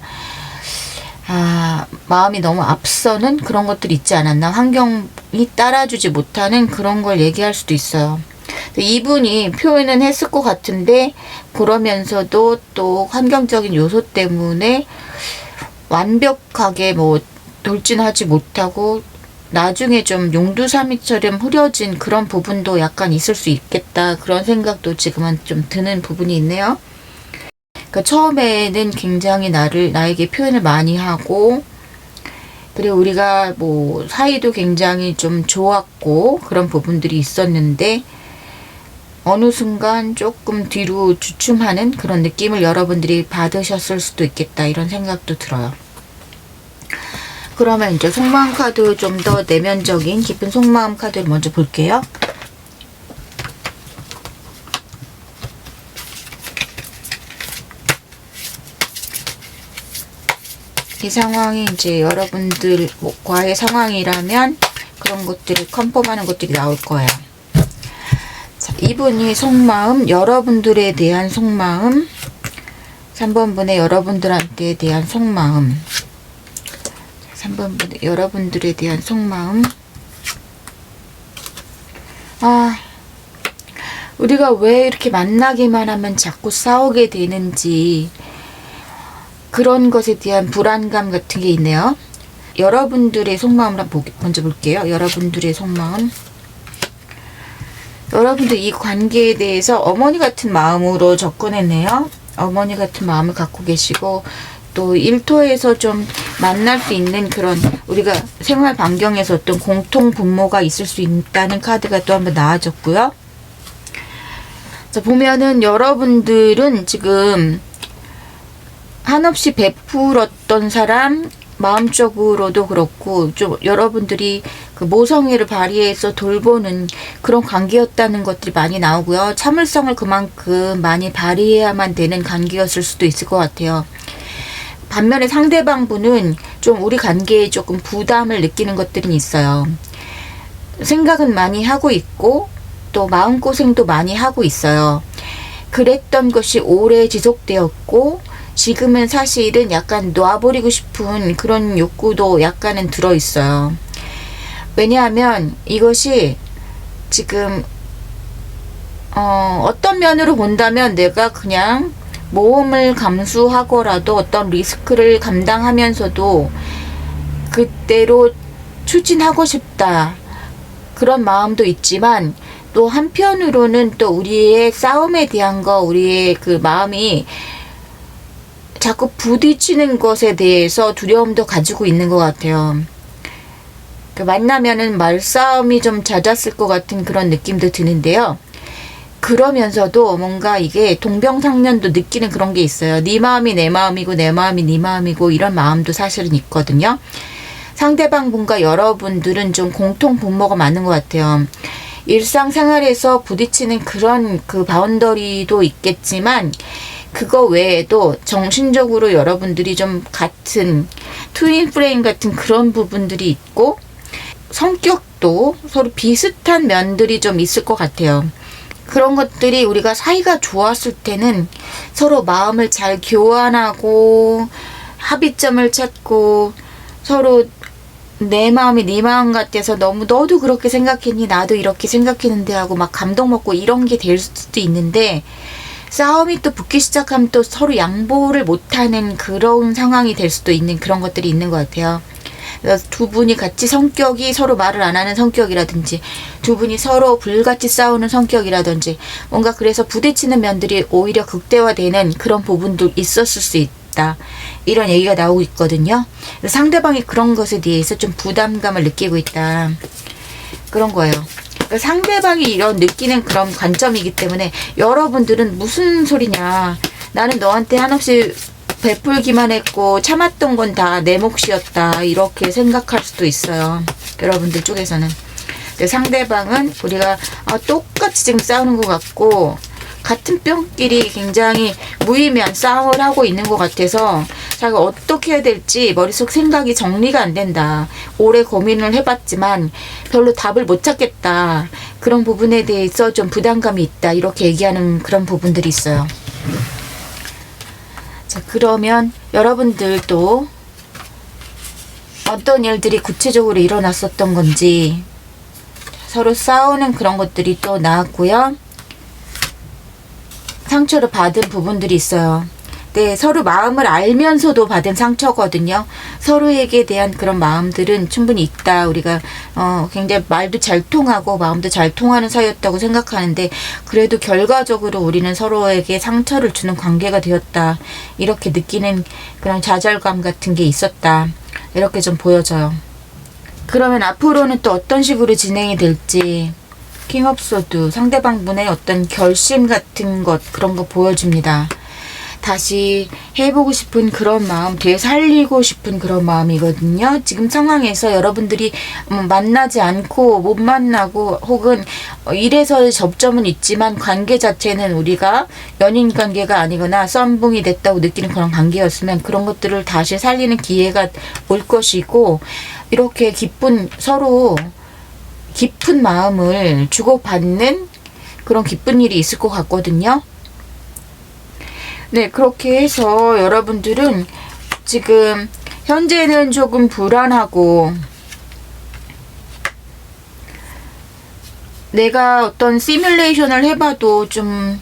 마음이 너무 앞서는 그런 것들이 있지 않았나, 환경이 따라주지 못하는 그런 걸 얘기할 수도 있어요. 이분이 표현은 했을 것 같은데 그러면서도 또 환경적인 요소 때문에 완벽하게 뭐 돌진하지 못하고 나중에 좀 용두사미처럼 흐려진 그런 부분도 약간 있을 수 있겠다, 그런 생각도 지금은 좀 드는 부분이 있네요. 그러니까 처음에는 굉장히 나에게 표현을 많이 하고, 그리고 우리가 뭐 사이도 굉장히 좀 좋았고 그런 부분들이 있었는데 어느 순간 조금 뒤로 주춤하는 그런 느낌을 여러분들이 받으셨을 수도 있겠다, 이런 생각도 들어요. 그러면 이제 속마음 카드, 좀 더 내면적인 깊은 속마음 카드를 먼저 볼게요. 이 상황이 이제 여러분들과의 상황이라면 그런 것들을 컨펌하는 것들이 나올 거예요. 자, 이분이 속마음, 여러분들에 대한 속마음, 3번 분의 여러분들한테 대한 속마음, 3번 분의 여러분들에 대한 속마음. 우리가 왜 이렇게 만나기만 하면 자꾸 싸우게 되는지, 그런 것에 대한 불안감 같은 게 있네요. 여러분들의 속마음을 먼저 볼게요. 여러분들의 속마음. 여러분들 이 관계에 대해서 어머니 같은 마음으로 접근했네요. 어머니 같은 마음을 갖고 계시고, 또 일터에서 좀 만날 수 있는 그런, 우리가 생활 반경에서 어떤 공통 분모가 있을 수 있다는 카드가 또 한번 나와줬고요. 자, 보면은 여러분들은 지금 한없이 베풀었던 사람, 마음적으로도 그렇고 좀 여러분들이 그 모성애를 발휘해서 돌보는 그런 관계였다는 것들이 많이 나오고요. 참을성을 그만큼 많이 발휘해야만 되는 관계였을 수도 있을 것 같아요. 반면에 상대방 분은 좀 우리 관계에 조금 부담을 느끼는 것들이 있어요. 생각은 많이 하고 있고 또 마음고생도 많이 하고 있어요. 그랬던 것이 오래 지속되었고 지금은 사실은 약간 놔버리고 싶은 그런 욕구도 약간은 들어있어요. 왜냐하면 이것이 지금 어떤 면으로 본다면 내가 그냥 모험을 감수하고라도 어떤 리스크를 감당하면서도 그대로 추진하고 싶다. 그런 마음도 있지만 또 한편으로는 또 우리의 싸움에 대한 거, 우리의 그 마음이 자꾸 부딪히는 것에 대해서 두려움도 가지고 있는 것 같아요. 만나면은 말싸움이 좀 잦았을 것 같은 그런 느낌도 드는데요. 그러면서도 뭔가 이게 동병상련도 느끼는 그런 게 있어요. 네 마음이 내 마음이고 내 마음이 네 마음이고 이런 마음도 사실은 있거든요. 상대방 분과 여러분들은 좀 공통 분모가 많은 것 같아요. 일상생활에서 부딪히는 그런 그 바운더리도 있겠지만 그거 외에도 정신적으로 여러분들이 좀 같은 트윈 프레임 같은 그런 부분들이 있고 성격도 서로 비슷한 면들이 좀 있을 것 같아요. 그런 것들이 우리가 사이가 좋았을 때는 서로 마음을 잘 교환하고 합의점을 찾고 서로 내 마음이 네 마음 같아서 너무 너도 그렇게 생각했니 나도 이렇게 생각했는데 하고 막 감동 먹고 이런 게 될 수도 있는데 싸움이 또 붙기 시작하면 또 서로 양보를 못하는 그런 상황이 될 수도 있는 그런 것들이 있는 것 같아요. 그래서 두 분이 같이 성격이 서로 말을 안 하는 성격이라든지 두 분이 서로 불같이 싸우는 성격이라든지 뭔가 그래서 부딪히는 면들이 오히려 극대화되는 그런 부분도 있었을 수 있다. 이런 얘기가 나오고 있거든요. 상대방이 그런 것에 대해서 좀 부담감을 느끼고 있다. 그런 거예요. 그러니까 상대방이 이런 느끼는 그런 관점이기 때문에 여러분들은 무슨 소리냐. 나는 너한테 한없이 베풀기만 했고 참았던 건 다 내 몫이었다. 이렇게 생각할 수도 있어요. 여러분들 쪽에서는. 근데 상대방은 우리가 똑같이 지금 싸우는 것 같고 같은 뼈끼리 굉장히 무의미한 싸움을 하고 있는 것 같아서 자기가 어떻게 해야 될지 머릿속 생각이 정리가 안 된다. 오래 고민을 해봤지만 별로 답을 못 찾겠다. 그런 부분에 대해서 좀 부담감이 있다. 이렇게 얘기하는 그런 부분들이 있어요. 자, 그러면 여러분들도 어떤 일들이 구체적으로 일어났었던 건지 서로 싸우는 그런 것들이 또 나왔고요. 상처를 받은 부분들이 있어요. 네, 서로 마음을 알면서도 받은 상처거든요. 서로에게 대한 그런 마음들은 충분히 있다. 우리가 굉장히 말도 잘 통하고 마음도 잘 통하는 사이였다고 생각하는데 그래도 결과적으로 우리는 서로에게 상처를 주는 관계가 되었다. 이렇게 느끼는 그런 좌절감 같은 게 있었다. 이렇게 좀 보여져요. 그러면 앞으로는 또 어떤 식으로 진행이 될지 킹 오브 소드 상대방 분의 어떤 결심 같은 것 그런 거 보여줍니다. 다시 해보고 싶은 그런 마음, 되살리고 싶은 그런 마음이거든요. 지금 상황에서 여러분들이 만나지 않고 못 만나고 혹은 이래서의 접점은 있지만 관계 자체는 우리가 연인 관계가 아니거나 썸붕이 됐다고 느끼는 그런 관계였으면 그런 것들을 다시 살리는 기회가 올 것이고 이렇게 서로 깊은 마음을 주고받는 그런 기쁜 일이 있을 것 같거든요. 네, 그렇게 해서 여러분들은 지금 현재는 조금 불안하고 내가 어떤 시뮬레이션을 해봐도 좀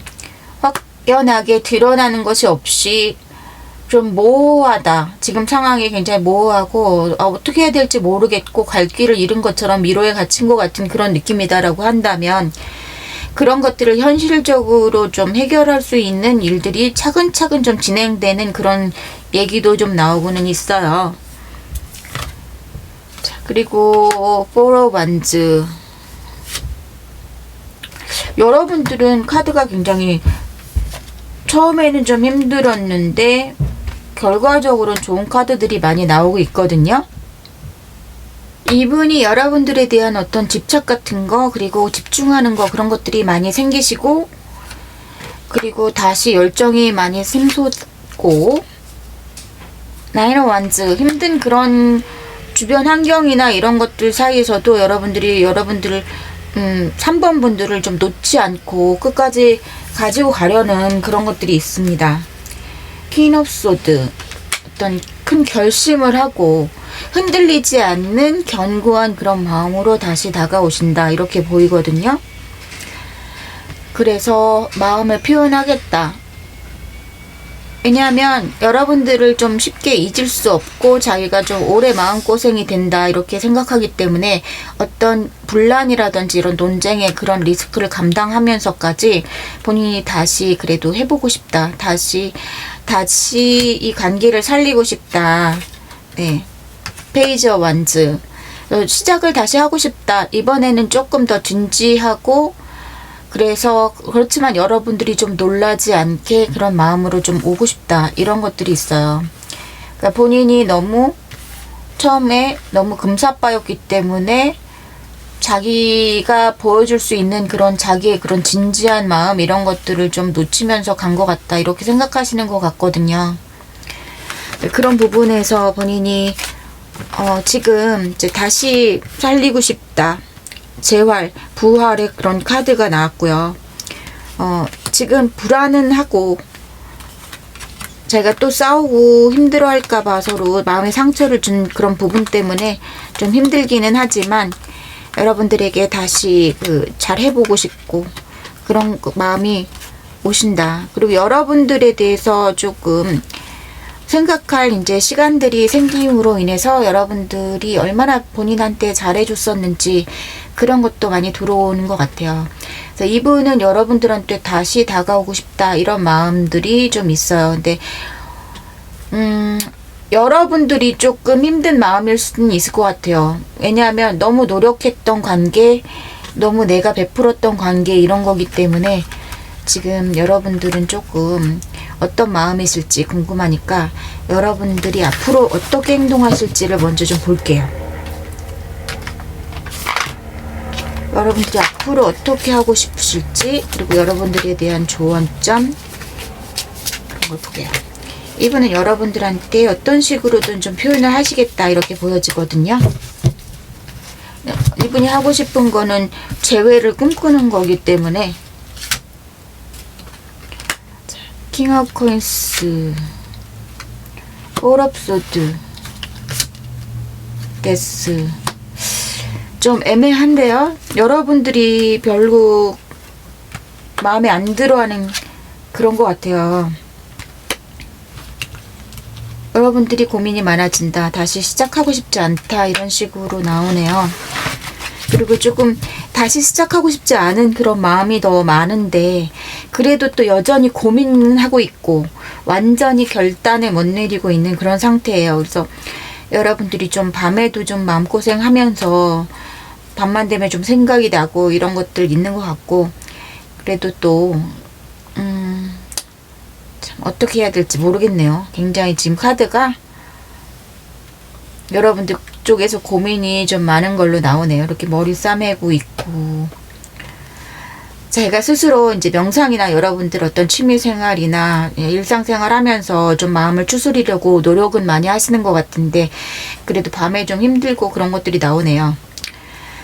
확연하게 드러나는 것이 없이 좀 모호하다. 지금 상황이 굉장히 모호하고 어떻게 해야 될지 모르겠고 갈 길을 잃은 것처럼 미로에 갇힌 것 같은 그런 느낌이다라고 한다면 그런 것들을 현실적으로 좀 해결할 수 있는 일들이 차근차근 좀 진행되는 그런 얘기도 좀 나오고는 있어요. 자, 그리고 포 오브 완즈 여러분들은 카드가 굉장히 처음에는 좀 힘들었는데 결과적으로는 좋은 카드들이 많이 나오고 있거든요. 이분이 여러분들에 대한 어떤 집착 같은 거 그리고 집중하는 거 그런 것들이 많이 생기시고 그리고 다시 열정이 많이 샘솟고 나인 오브 완즈 힘든 그런 주변 환경이나 이런 것들 사이에서도 여러분들을 3번 분들을 좀 놓지 않고 끝까지 가지고 가려는 그런 것들이 있습니다. 퀸 오브 소드 어떤 큰 결심을 하고 흔들리지 않는 견고한 그런 마음으로 다시 다가오신다 이렇게 보이거든요. 그래서 마음을 표현하겠다. 왜냐하면 여러분들을 좀 쉽게 잊을 수 없고 자기가 좀 오래 마음고생이 된다 이렇게 생각하기 때문에 어떤 분란이라든지 이런 논쟁의 그런 리스크를 감당하면서까지 본인이 다시 그래도 해보고 싶다. 다시 이 관계를 살리고 싶다. 네. 페이지 어 완즈. 시작을 다시 하고 싶다. 이번에는 조금 더 진지하고 그래서 그렇지만 여러분들이 좀 놀라지 않게 그런 마음으로 좀 오고 싶다. 이런 것들이 있어요. 그러니까 본인이 너무 처음에 너무 금사빠였기 때문에 자기가 보여줄 수 있는 그런 자기의 그런 진지한 마음 이런 것들을 좀 놓치면서 간 것 같다. 이렇게 생각하시는 것 같거든요. 그런 부분에서 본인이 지금 이제 다시 살리고 싶다. 재활, 부활의 그런 카드가 나왔고요. 지금 불안은 하고 제가 또 싸우고 힘들어할까봐 서로 마음에 상처를 준 그런 부분 때문에 좀 힘들기는 하지만 여러분들에게 다시 잘 해보고 싶고 그런 마음이 오신다. 그리고 여러분들에 대해서 조금 생각할 이제 시간들이 생김으로 인해서 여러분들이 얼마나 본인한테 잘해줬었는지 그런 것도 많이 들어오는 것 같아요. 그래서 이분은 여러분들한테 다시 다가오고 싶다 이런 마음들이 좀 있어요. 근데 여러분들이 조금 힘든 마음일 수는 있을 것 같아요. 왜냐하면 너무 노력했던 관계, 너무 내가 베풀었던 관계 이런 거기 때문에 지금 여러분들은 조금 어떤 마음이 있을지 궁금하니까 여러분들이 앞으로 어떻게 행동하실지를 먼저 좀 볼게요. 여러분들이 앞으로 어떻게 하고 싶으실지 그리고 여러분들에 대한 조언점 그런 걸 볼게요. 이분은 여러분들한테 어떤 식으로든 좀 표현을 하시겠다 이렇게 보여지거든요. 이분이 하고 싶은 거는 재회를 꿈꾸는 거기 때문에 킹 오브 코인스, 폴 오브 소드, 데스. 좀 애매한데요. 여러분들이 별로 마음에 안 들어하는 그런 것 같아요. 여러분들이 고민이 많아진다. 다시 시작하고 싶지 않다. 이런 식으로 나오네요. 그리고 조금 다시 시작하고 싶지 않은 그런 마음이 더 많은데 그래도 또 여전히 고민은 하고 있고 완전히 결단을 못 내리고 있는 그런 상태예요. 그래서 여러분들이 좀 밤에도 좀 마음고생하면서 밤만 되면 좀 생각이 나고 이런 것들 있는 것 같고 그래도 또 참 어떻게 해야 될지 모르겠네요. 굉장히 지금 카드가 여러분들 쪽에서 고민이 좀 많은 걸로 나오네요. 이렇게 머리 싸매고 있고 제가 스스로 이제 명상이나 여러분들 어떤 취미생활이나 일상생활 하면서 좀 마음을 추스리려고 노력은 많이 하시는 것 같은데 그래도 밤에 좀 힘들고 그런 것들이 나오네요.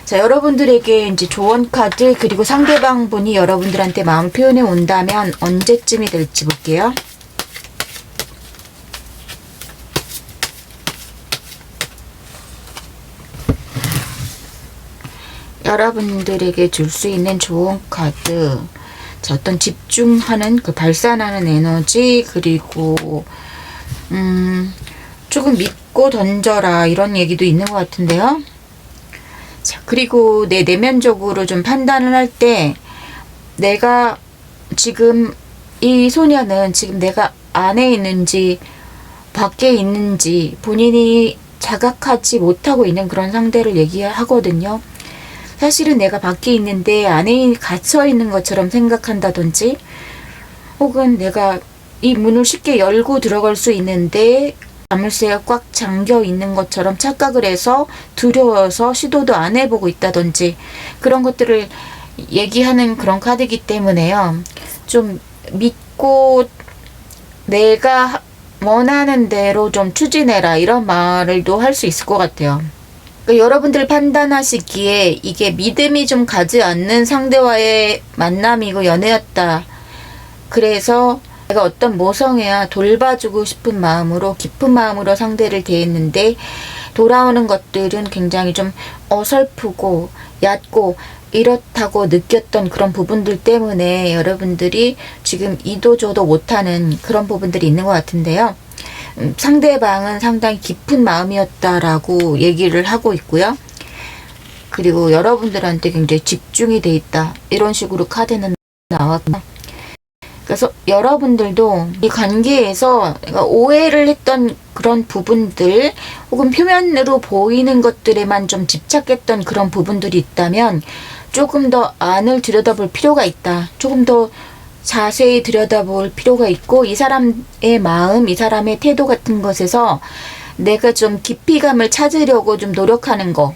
자, 여러분들에게 이제 조언 카드 그리고 상대방 분이 여러분들한테 마음을 표현해 온다면 언제쯤이 될지 볼게요. 여러분들에게 줄 수 있는 좋은 카드. 자, 어떤 집중하는 그 발산하는 에너지 그리고 조금 믿고 던져라 이런 얘기도 있는 것 같은데요. 자, 그리고 내 내면적으로 좀 판단을 할 때 내가 지금 이 소녀는 지금 내가 안에 있는지 밖에 있는지 본인이 자각하지 못하고 있는 그런 상태를 얘기하거든요. 사실은 내가 밖에 있는데 안에 갇혀 있는 것처럼 생각한다든지 혹은 내가 이 문을 쉽게 열고 들어갈 수 있는데 자물쇠가 꽉 잠겨 있는 것처럼 착각을 해서 두려워서 시도도 안 해보고 있다든지 그런 것들을 얘기하는 그런 카드이기 때문에요. 좀 믿고 내가 원하는 대로 좀 추진해라 이런 말을 또 할 수 있을 것 같아요. 그러니까 여러분들 판단하시기에 이게 믿음이 좀 가지 않는 상대와의 만남이고 연애였다. 그래서 내가 어떤 모성애야 돌봐주고 싶은 마음으로 깊은 마음으로 상대를 대했는데 돌아오는 것들은 굉장히 좀 어설프고 얕고 이렇다고 느꼈던 그런 부분들 때문에 여러분들이 지금 이도저도 못하는 그런 부분들이 있는 것 같은데요. 상대방은 상당히 깊은 마음이었다라고 얘기를 하고 있고요. 그리고 여러분들한테 굉장히 집중이 돼 있다. 이런 식으로 카드는 나왔고, 그래서 여러분들도 이 관계에서 오해를 했던 그런 부분들 혹은 표면으로 보이는 것들에만 좀 집착했던 그런 부분들이 있다면 조금 더 안을 들여다볼 필요가 있다. 조금 더 자세히 들여다볼 필요가 있고, 이 사람의 마음, 이 사람의 태도 같은 것에서 내가 좀 깊이감을 찾으려고 좀 노력하는 거,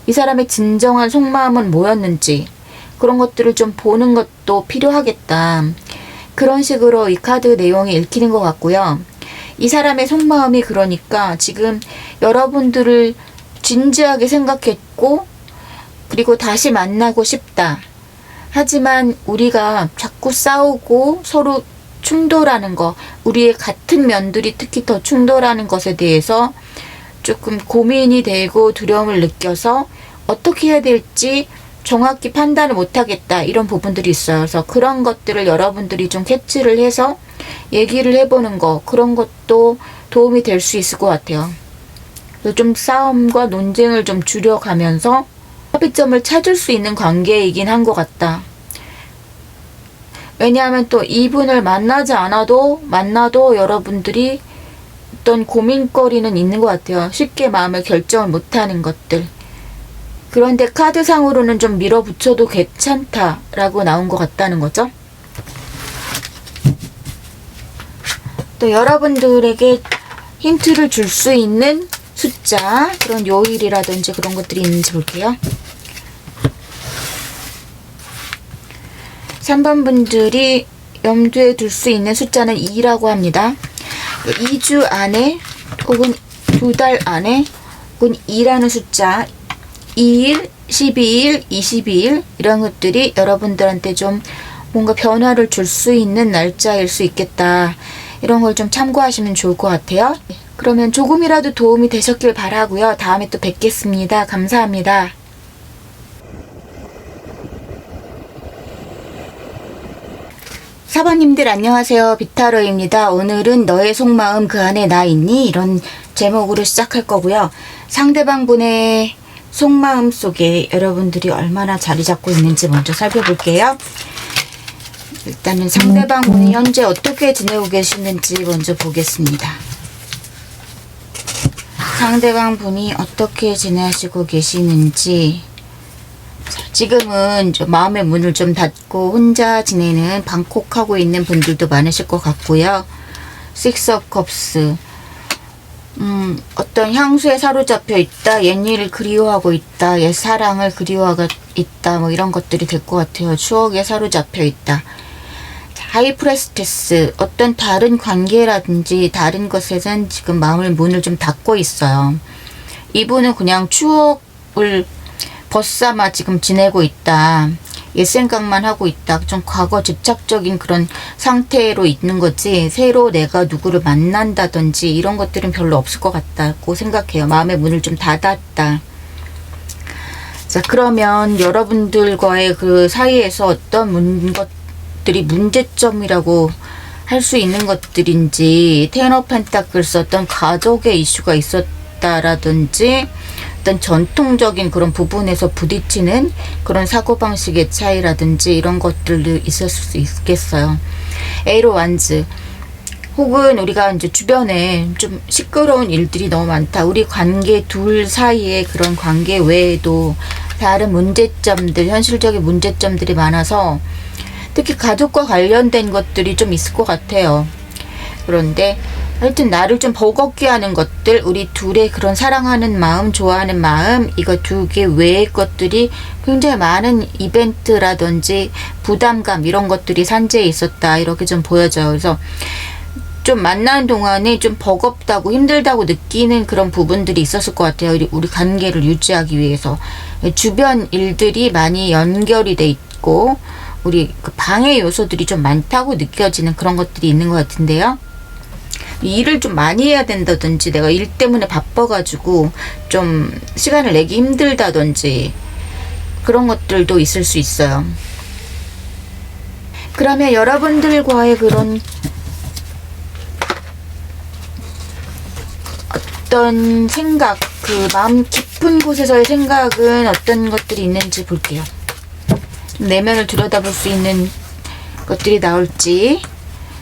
이 사람의 진정한 속마음은 뭐였는지 그런 것들을 좀 보는 것도 필요하겠다. 그런 식으로 이 카드 내용이 읽히는 것 같고요. 이 사람의 속마음이 그러니까 지금 여러분들을 진지하게 생각했고, 그리고 다시 만나고 싶다. 하지만 우리가 자꾸 싸우고 서로 충돌하는 거, 우리의 같은 면들이 특히 더 충돌하는 것에 대해서 조금 고민이 되고 두려움을 느껴서 어떻게 해야 될지 정확히 판단을 못하겠다, 이런 부분들이 있어요. 그래서 그런 것들을 여러분들이 좀 캐치를 해서 얘기를 해보는 거, 그런 것도 도움이 될 수 있을 것 같아요. 그래서 좀 싸움과 논쟁을 좀 줄여가면서 합의점을 찾을 수 있는 관계이긴 한 것 같다. 왜냐하면 또 이분을 만나도 여러분들이 어떤 고민거리는 있는 것 같아요. 쉽게 마음을 결정을 못하는 것들. 그런데 카드상으로는 좀 밀어붙여도 괜찮다라고 나온 것 같다는 거죠. 또 여러분들에게 힌트를 줄 수 있는 숫자, 그런 요일이라든지 그런 것들이 있는지 볼게요. 3번 분들이 염두에 둘 수 있는 숫자는 2라고 합니다. 2주 안에 혹은 2달 안에 혹은 2라는 숫자, 2일, 12일, 22일 이런 것들이 여러분들한테 좀 뭔가 변화를 줄 수 있는 날짜일 수 있겠다. 이런 걸 좀 참고하시면 좋을 것 같아요. 그러면 조금이라도 도움이 되셨길 바라고요. 다음에 또 뵙겠습니다. 감사합니다. 사바님들 안녕하세요. 비타로입니다. 오늘은 너의 속마음 그 안에 나 있니? 이런 제목으로 시작할 거고요. 상대방 분의 속마음 속에 여러분들이 얼마나 자리 잡고 있는지 먼저 살펴볼게요. 일단은 상대방 분이 현재 어떻게 지내고 계시는지 먼저 보겠습니다. 상대방 분이 어떻게 지내시고 계시는지. 지금은 좀 마음의 문을 좀 닫고 혼자 지내는 방콕하고 있는 분들도 많으실 것 같고요. Six of Cups. 어떤 향수에 사로잡혀 있다, 옛 일을 그리워하고 있다, 옛 사랑을 그리워하고 있다, 뭐 이런 것들이 될 것 같아요. 추억에 사로잡혀 있다. 하이프레스테스, 어떤 다른 관계라든지 다른 것에선 지금 마음의 문을 좀 닫고 있어요. 이분은 그냥 추억을 벗삼아 지금 지내고 있다. 옛 생각만 하고 있다. 좀 과거 집착적인 그런 상태로 있는 거지, 새로 내가 누구를 만난다든지 이런 것들은 별로 없을 것 같다고 생각해요. 마음의 문을 좀 닫았다. 자, 그러면 여러분들과의 그 사이에서 어떤 것들이 문제점이라고 할 수 있는 것들인지, 텐 오브 펜타클스 어떤 가족의 이슈가 있었다라든지 어떤 전통적인 그런 부분에서 부딪히는 그런 사고방식의 차이라든지 이런 것들도 있을 수 있겠어요. 에이로 완즈, 혹은 우리가 이제 주변에 좀 시끄러운 일들이 너무 많다. 우리 관계 둘 사이에 그런 관계 외에도 다른 문제점들, 현실적인 문제점들이 많아서 특히 가족과 관련된 것들이 좀 있을 것 같아요. 그런데 하여튼 나를 좀 버겁게 하는 것들, 우리 둘의 그런 사랑하는 마음, 좋아하는 마음, 이거 두 개 외의 것들이 굉장히 많은 이벤트라든지 부담감 이런 것들이 산재해 있었다, 이렇게 좀 보여져요. 그래서 좀 만나는 동안에 좀 버겁다고 힘들다고 느끼는 그런 부분들이 있었을 것 같아요. 우리 관계를 유지하기 위해서 주변 일들이 많이 연결이 돼 있고 우리 그 방해 요소들이 좀 많다고 느껴지는 그런 것들이 있는 것 같은데요. 일을 좀 많이 해야 된다든지 내가 일 때문에 바빠가지고 좀 시간을 내기 힘들다든지 그런 것들도 있을 수 있어요. 그러면 여러분들과의 그런 어떤 생각, 그 마음 깊은 곳에서의 생각은 어떤 것들이 있는지 볼게요. 내면을 들여다볼 수 있는 것들이 나올지.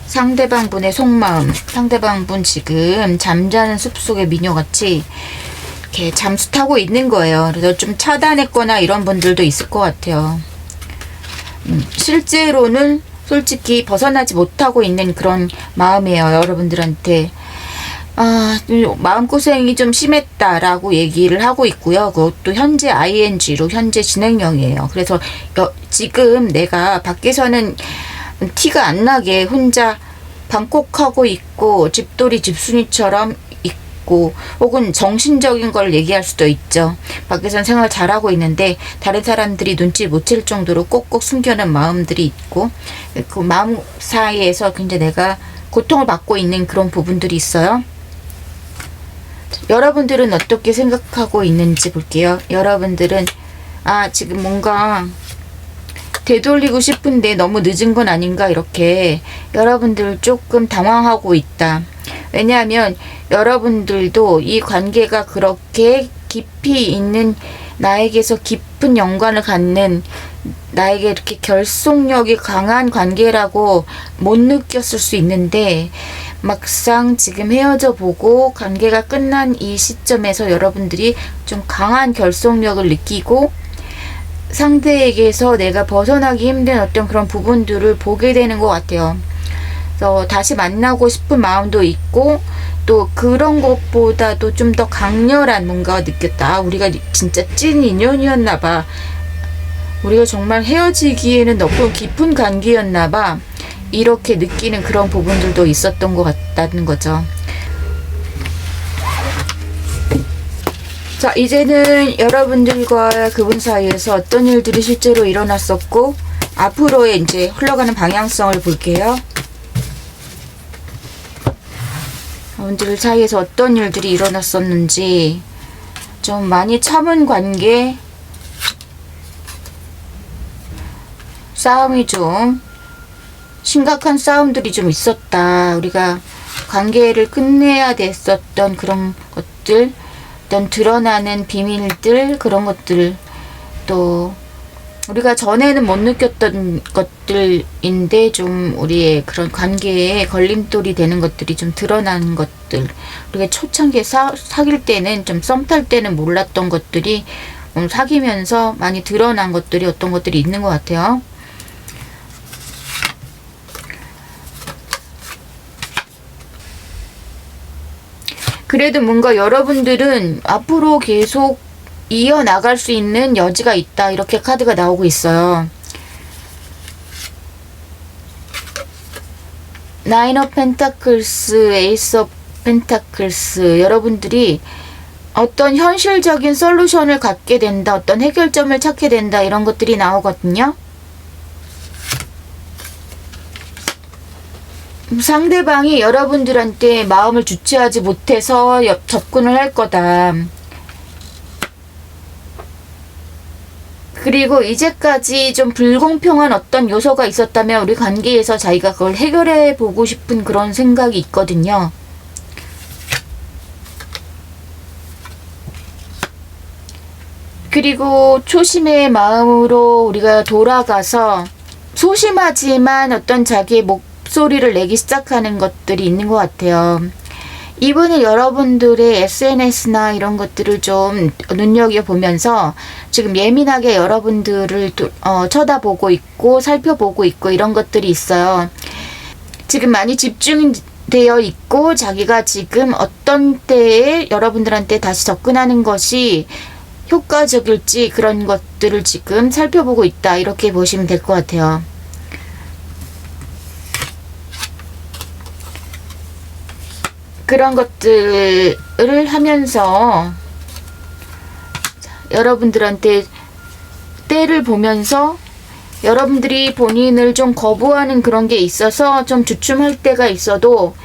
상대방 분의 속마음, 상대방 분 지금 잠자는 숲속의 미녀같이 이렇게 잠수 타고 있는 거예요. 그래서 좀 차단했거나 이런 분들도 있을 것 같아요. 실제로는 솔직히 벗어나지 못하고 있는 그런 마음이에요. 여러분들한테 마음고생이 좀 심했다라고 얘기를 하고 있고요. 그것도 현재 ing로 현재 진행형이에요. 그래서 지금 내가 밖에서는 티가 안 나게 혼자 방콕하고 있고 집돌이 집순이처럼 있고 혹은 정신적인 걸 얘기할 수도 있죠. 밖에선 생활 잘하고 있는데 다른 사람들이 눈치 못 챌 정도로 꼭꼭 숨겨놓은 마음들이 있고 그 마음 사이에서 굉장히 내가 고통을 받고 있는 그런 부분들이 있어요. 여러분들은 어떻게 생각하고 있는지 볼게요. 여러분들은 지금 뭔가 되돌리고 싶은데 너무 늦은 건 아닌가 이렇게 여러분들 조금 당황하고 있다. 왜냐하면 여러분들도 이 관계가 그렇게 깊이 있는 나에게서 깊은 연관을 갖는 나에게 이렇게 결속력이 강한 관계라고 못 느꼈을 수 있는데 막상 지금 헤어져 보고 관계가 끝난 이 시점에서 여러분들이 좀 강한 결속력을 느끼고 상대에게서 내가 벗어나기 힘든 어떤 그런 부분들을 보게 되는 것 같아요. 그래서 다시 만나고 싶은 마음도 있고 또 그런 것보다도 좀 더 강렬한 뭔가가 느꼈다. 우리가 진짜 찐 인연이었나 봐. 우리가 정말 헤어지기에는 너무 깊은 관계였나 봐. 이렇게 느끼는 그런 부분들도 있었던 것 같다는 거죠. 자, 이제는 여러분들과 그분 사이에서 어떤 일들이 실제로 일어났었고 앞으로의 이제 흘러가는 방향성을 볼게요. 여러분들 사이에서 어떤 일들이 일어났었는지 좀 많이 참은 관계, 싸움이 좀 심각한 싸움들이 좀 있었다. 우리가 관계를 끝내야 됐었던 그런 것들, 어떤 드러나는 비밀들, 그런 것들, 또 우리가 전에는 못 느꼈던 것들인데 좀 우리의 그런 관계에 걸림돌이 되는 것들이 좀 드러나는 것들, 우리가 초창기에 사귈 때는 좀 썸 탈 때는 몰랐던 것들이 사귀면서 많이 드러난 것들이 어떤 것들이 있는 것 같아요. 그래도 뭔가 여러분들은 앞으로 계속 이어나갈 수 있는 여지가 있다. 이렇게 카드가 나오고 있어요. 나인 오브 펜타클스, 에이스 오브 펜타클스. 여러분들이 어떤 현실적인 솔루션을 갖게 된다. 어떤 해결점을 찾게 된다. 이런 것들이 나오거든요. 상대방이 여러분들한테 마음을 주체하지 못해서 접근을 할 거다. 그리고 이제까지 좀 불공평한 어떤 요소가 있었다면 우리 관계에서 자기가 그걸 해결해 보고 싶은 그런 생각이 있거든요. 그리고 초심의 마음으로 우리가 돌아가서 소심하지만 어떤 자기의 목소리를 내기 시작하는 것들이 있는 것 같아요. 이분은 여러분들의 SNS나 이런 것들을 좀 눈여겨보면서 지금 예민하게 여러분들을 쳐다보고 있고 살펴보고 있고 이런 것들이 있어요. 지금 많이 집중되어 있고 자기가 지금 어떤 때에 여러분들한테 다시 접근하는 것이 효과적일지 그런 것들을 지금 살펴보고 있다. 이렇게 보시면 될 것 같아요. 그런 것들을 하면서 여러분들한테 때를 보면서 여러분들이 본인을 좀 거부하는 그런 게 있어서 좀 주춤할 때가 있어도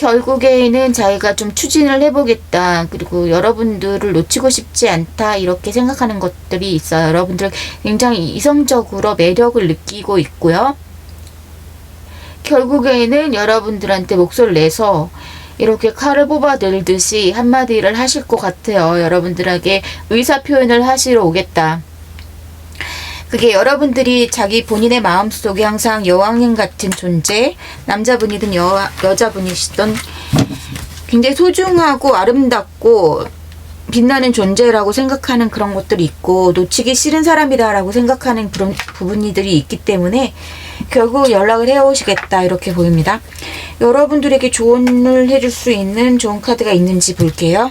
결국에는 자기가 좀 추진을 해보겠다. 그리고 여러분들을 놓치고 싶지 않다. 이렇게 생각하는 것들이 있어요. 여러분들 굉장히 이성적으로 매력을 느끼고 있고요. 결국에는 여러분들한테 목소리를 내서 이렇게 칼을 뽑아들듯이 한마디를 하실 것 같아요. 여러분들에게 의사표현을 하시러 오겠다. 그게 여러분들이 자기 본인의 마음속에 항상 여왕님 같은 존재, 남자분이든 여자분이시든 굉장히 소중하고 아름답고 빛나는 존재라고 생각하는 그런 것들이 있고, 놓치기 싫은 사람이다라고 생각하는 그런 부분들이 있기 때문에 결국 연락을 해오시겠다, 이렇게 보입니다. 여러분들에게 조언을 해줄 수 있는 좋은 카드가 있는지 볼게요.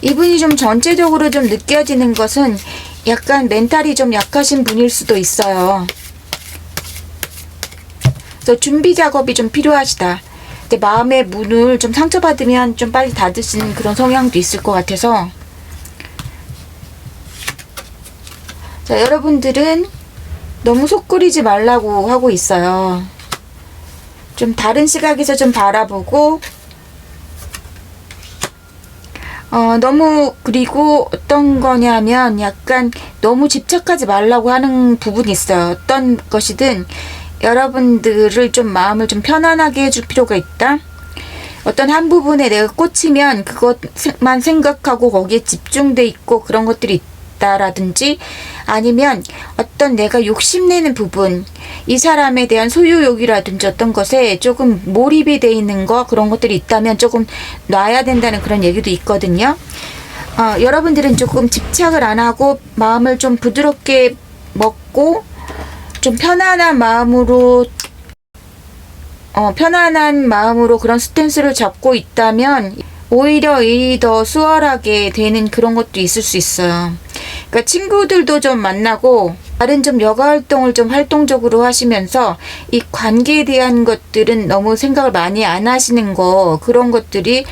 이분이 좀 전체적으로 좀 느껴지는 것은 약간 멘탈이 좀 약하신 분일 수도 있어요. 그래서 준비 작업이 좀 필요하시다. 근데 마음의 문을 좀 상처받으면 좀 빨리 닫으시는 그런 성향도 있을 것 같아서, 자, 여러분들은 너무 속 끓이지 말라고 하고 있어요. 좀 다른 시각에서 좀 바라보고, 그리고 어떤 거냐면 약간 너무 집착하지 말라고 하는 부분이 있어요. 어떤 것이든 여러분들을 좀 마음을 좀 편안하게 해줄 필요가 있다. 어떤 한 부분에 내가 꽂히면 그것만 생각하고 거기에 집중돼 있고 그런 것들이 있다라든지, 아니면 어떤 내가 욕심내는 부분, 이 사람에 대한 소유욕이라든지 어떤 것에 조금 몰입이 돼 있는 거, 그런 것들이 있다면 조금 놔야 된다는 그런 얘기도 있거든요. 여러분들은 조금 집착을 안 하고 마음을 좀 부드럽게 먹고 좀 편안한 마음으로 그런 스탠스를 잡고 있다면 오히려 일이 더 수월하게 되는 그런 것도 있을 수 있어요. 그러니까 친구들도 좀 만나고 다른 좀 여가 활동을 좀 활동적으로 하시면서 이 관계에 대한 것들은 너무 생각을 많이 안 하시는 거, 그런 것들이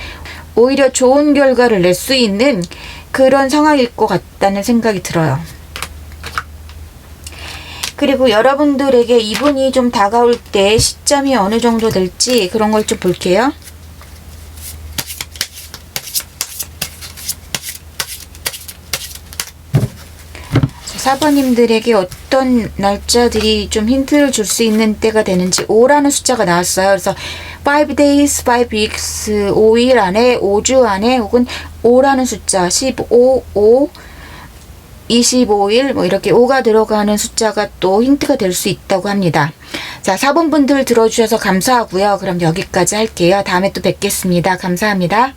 오히려 좋은 결과를 낼 수 있는 그런 상황일 것 같다는 생각이 들어요. 그리고 여러분들에게 이분이 좀 다가올 때 시점이 어느 정도 될지 그런 걸 좀 볼게요. 4번님들에게 어떤 날짜들이 좀 힌트를 줄 수 있는 때가 되는지, 5라는 숫자가 나왔어요. 그래서 5 days, 5 weeks, 5일 안에, 5주 안에, 혹은 5라는 숫자, 15, 5, 25일, 뭐 이렇게 5가 들어가는 숫자가 또 힌트가 될 수 있다고 합니다. 자, 4번 분들 들어주셔서 감사하고요. 그럼 여기까지 할게요. 다음에 또 뵙겠습니다. 감사합니다.